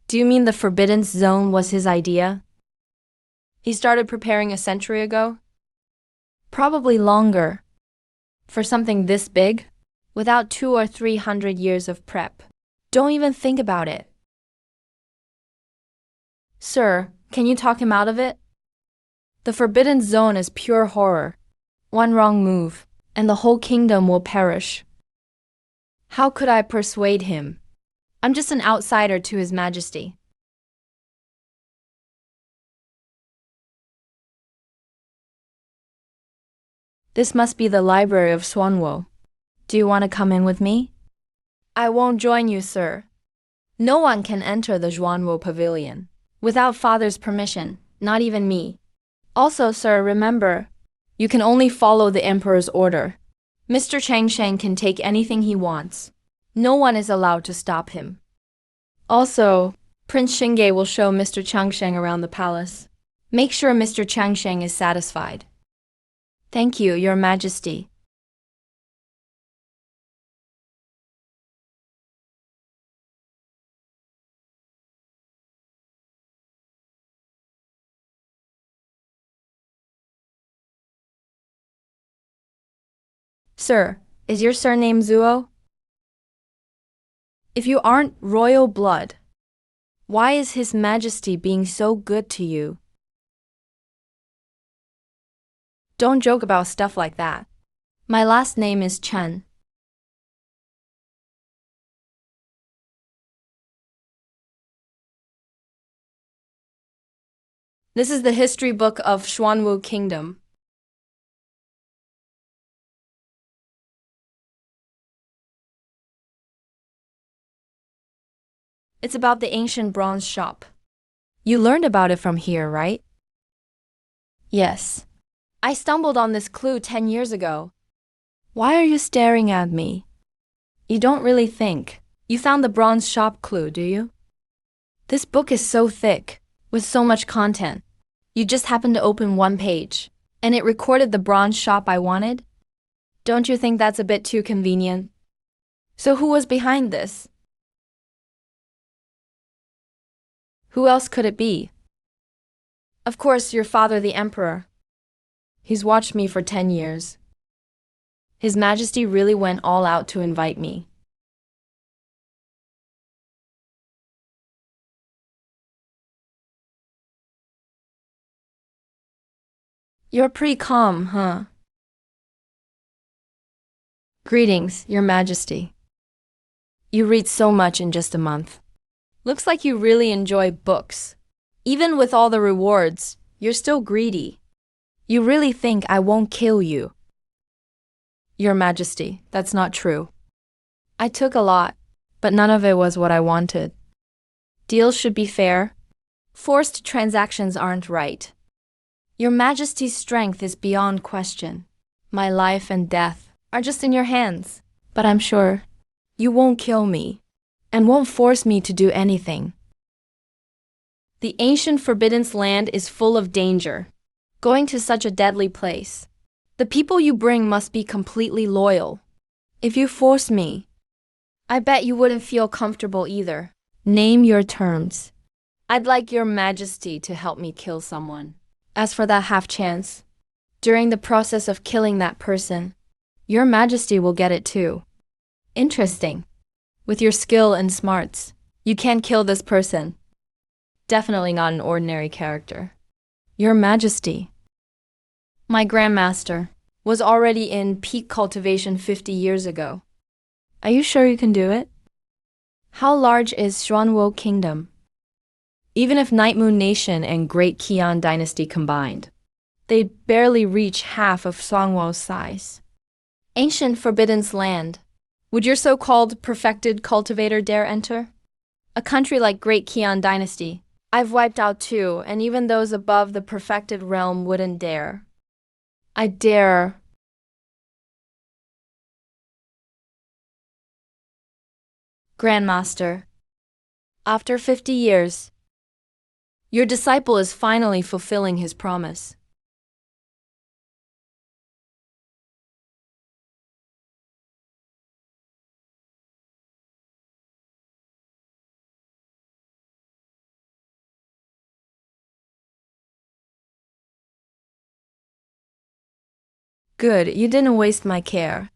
do you mean the Forbidden Zone was his idea? He started preparing a century ago? Probably longer. For something this big, without 200 or 300 years of prep. Don't even think about it. Sir, can you talk him out of it? The Forbidden Zone is pure horror. One wrong move, and the whole kingdom will perish. How could I persuade him? I'm just an outsider to His Majesty. This must be the library of Swanwo. Do you want to come in with me? I won't join you, sir. No one can enter the Zhuanwo Pavilion without father's permission, not even me. Also, sir, remember, you can only follow the emperor's order. Mr. Changsheng can take anything he wants. No one is allowed to stop him. Also, Prince Xingye will show Mr. Changsheng around the palace. Make sure Mr. Changsheng is satisfied. Thank you, Your Majesty. Sir, is your surname Zuo? If you aren't royal blood, why is His Majesty being so good to you? Don't joke about stuff like that. My last name is Chen. This is the history book of Xuanwu Kingdom. It's about the ancient bronze shop. You learned about it from here, right? Yes. I stumbled on this clue 10 years ago. Why are you staring at me? You don't really think you found the bronze shop clue, do you? This book is so thick, with so much content. You just happened to open one page, and it recorded the bronze shop I wanted? Don't you think that's a bit too convenient? So who was behind this? Who else could it be? Of course, your father, the emperor. He's watched me for 10 years. His Majesty really went all out to invite me. You're pretty calm, huh? Greetings, Your Majesty. You read so much in just a month. Looks like you really enjoy books. Even with all the rewards, you're still greedy. You really think I won't kill you? Your Majesty, that's not true. I took a lot, but none of it was what I wanted. Deals should be fair. Forced transactions aren't right. Your Majesty's strength is beyond question. My life and death are just in your hands. But I'm sure you won't kill me and won't force me to do anything. The ancient Forbidden Land is full of danger. Going to such a deadly place, the people you bring must be completely loyal. If you force me, I bet you wouldn't feel comfortable either. Name your terms. I'd like Your Majesty to help me kill someone. As for that half chance, during the process of killing that person, Your Majesty will get it too. Interesting. With your skill and smarts, you can kill this person. Definitely not an ordinary character. Your Majesty. My Grandmaster was already in peak cultivation 50 years ago. Are you sure you can do it? How large is Xuanwo Kingdom? Even if Night Moon Nation and Great Qian Dynasty combined, they'd barely reach half of Songwo's size. Ancient Forbidden's land. Would your so-called perfected cultivator dare enter? A country like Great Kian Dynasty. I've wiped out too, and even those above the perfected realm wouldn't dare. I dare. Grandmaster. After 50 years, your disciple is finally fulfilling his promise. Good, you didn't waste my care.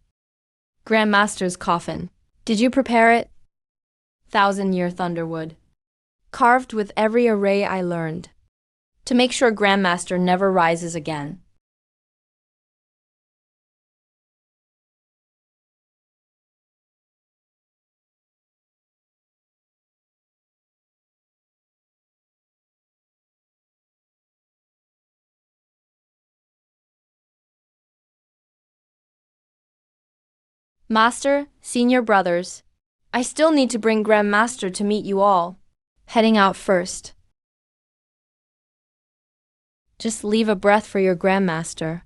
Grandmaster's coffin. Did you prepare it? 1,000-year thunderwood. Carved with every array I learned. To make sure Grandmaster never rises again. Master, senior brothers. I still need to bring Grandmaster to meet you all. Heading out first. Just leave a breath for your Grandmaster,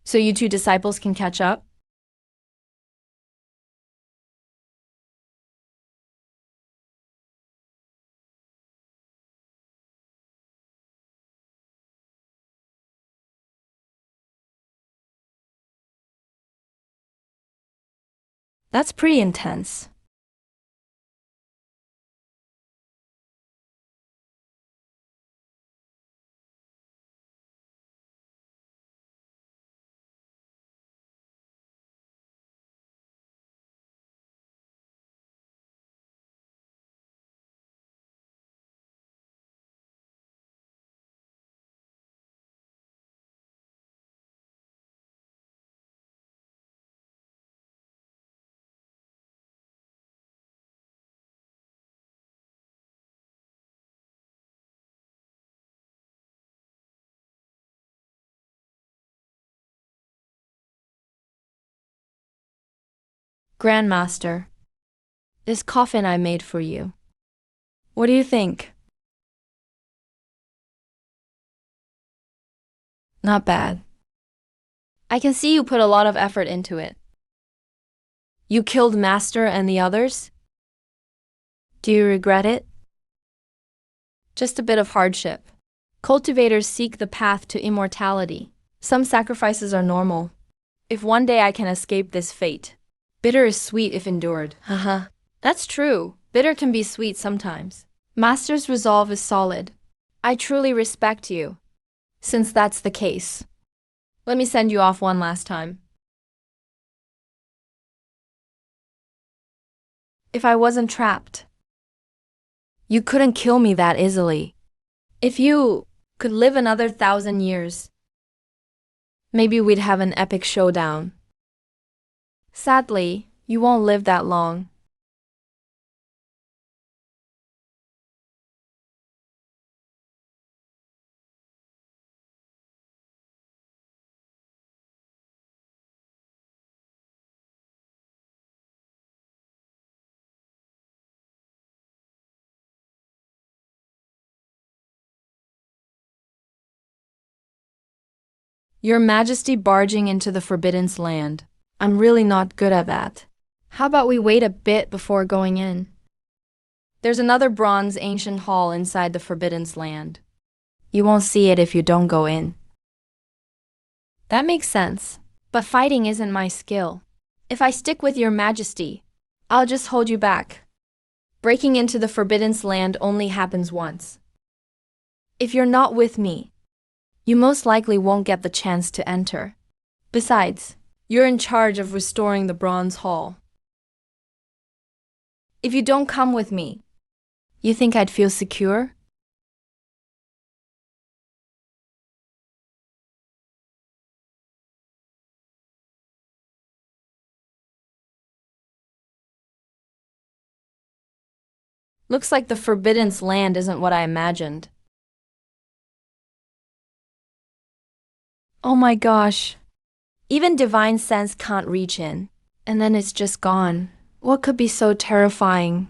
so you two disciples can catch up. That's pretty intense. Grandmaster, this coffin I made for you. What do you think? Not bad. I can see you put a lot of effort into it. You killed Master and the others? Do you regret it? Just a bit of hardship. Cultivators seek the path to immortality. Some sacrifices are normal. If one day I can escape this fate. Bitter is sweet if endured. Haha. That's true. Bitter can be sweet sometimes. Master's resolve is solid. I truly respect you. Since that's the case, let me send you off one last time. If I wasn't trapped, you couldn't kill me that easily. If you could live another 1,000 years, maybe we'd have an epic showdown. Sadly, you won't live that long. Your Majesty barging into the Forbidden's land. I'm really not good at that. How about we wait a bit before going in? There's another bronze ancient hall inside the Forbidden's land. You won't see it if you don't go in. That makes sense, but fighting isn't my skill. If I stick with your Majesty, I'll just hold you back. Breaking into the Forbidden's land only happens once. If you're not with me, you most likely won't get the chance to enter. Besides, you're in charge of restoring the Bronze Hall. If you don't come with me, you think I'd feel secure? Looks like the Forbidden's land isn't what I imagined. Oh my gosh. Even divine sense can't reach in. And then it's just gone. What could be so terrifying?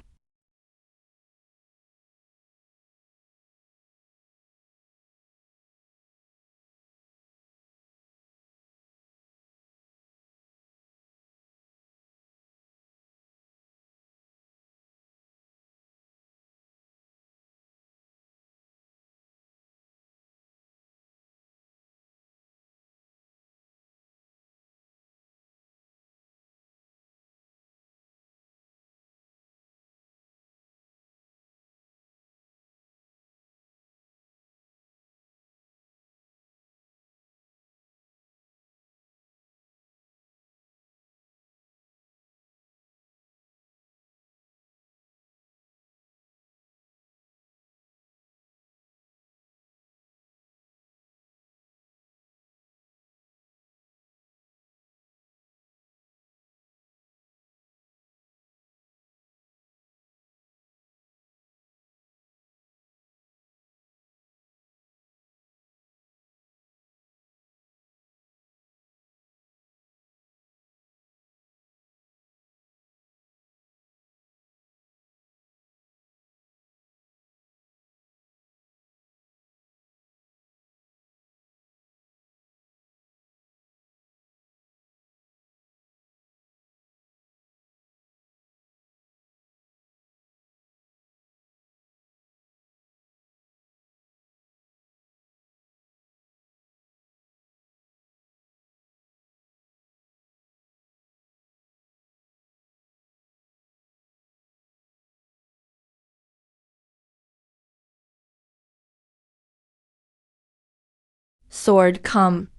Sword, come.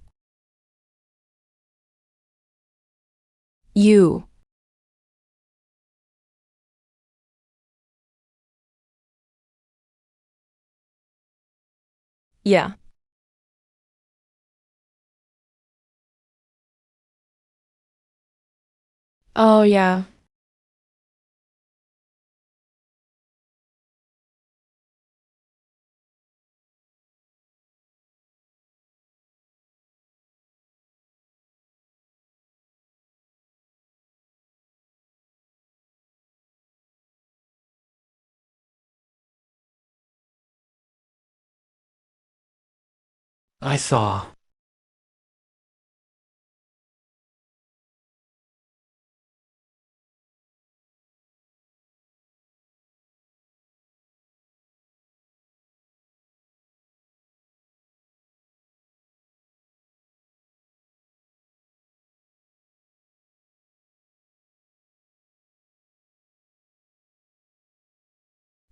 You. Yeah. Oh, yeah. I saw.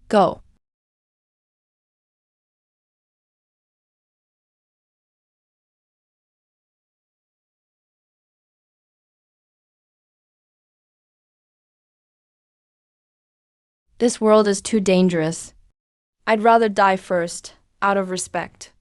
Go. This world is too dangerous. I'd rather die first, out of respect.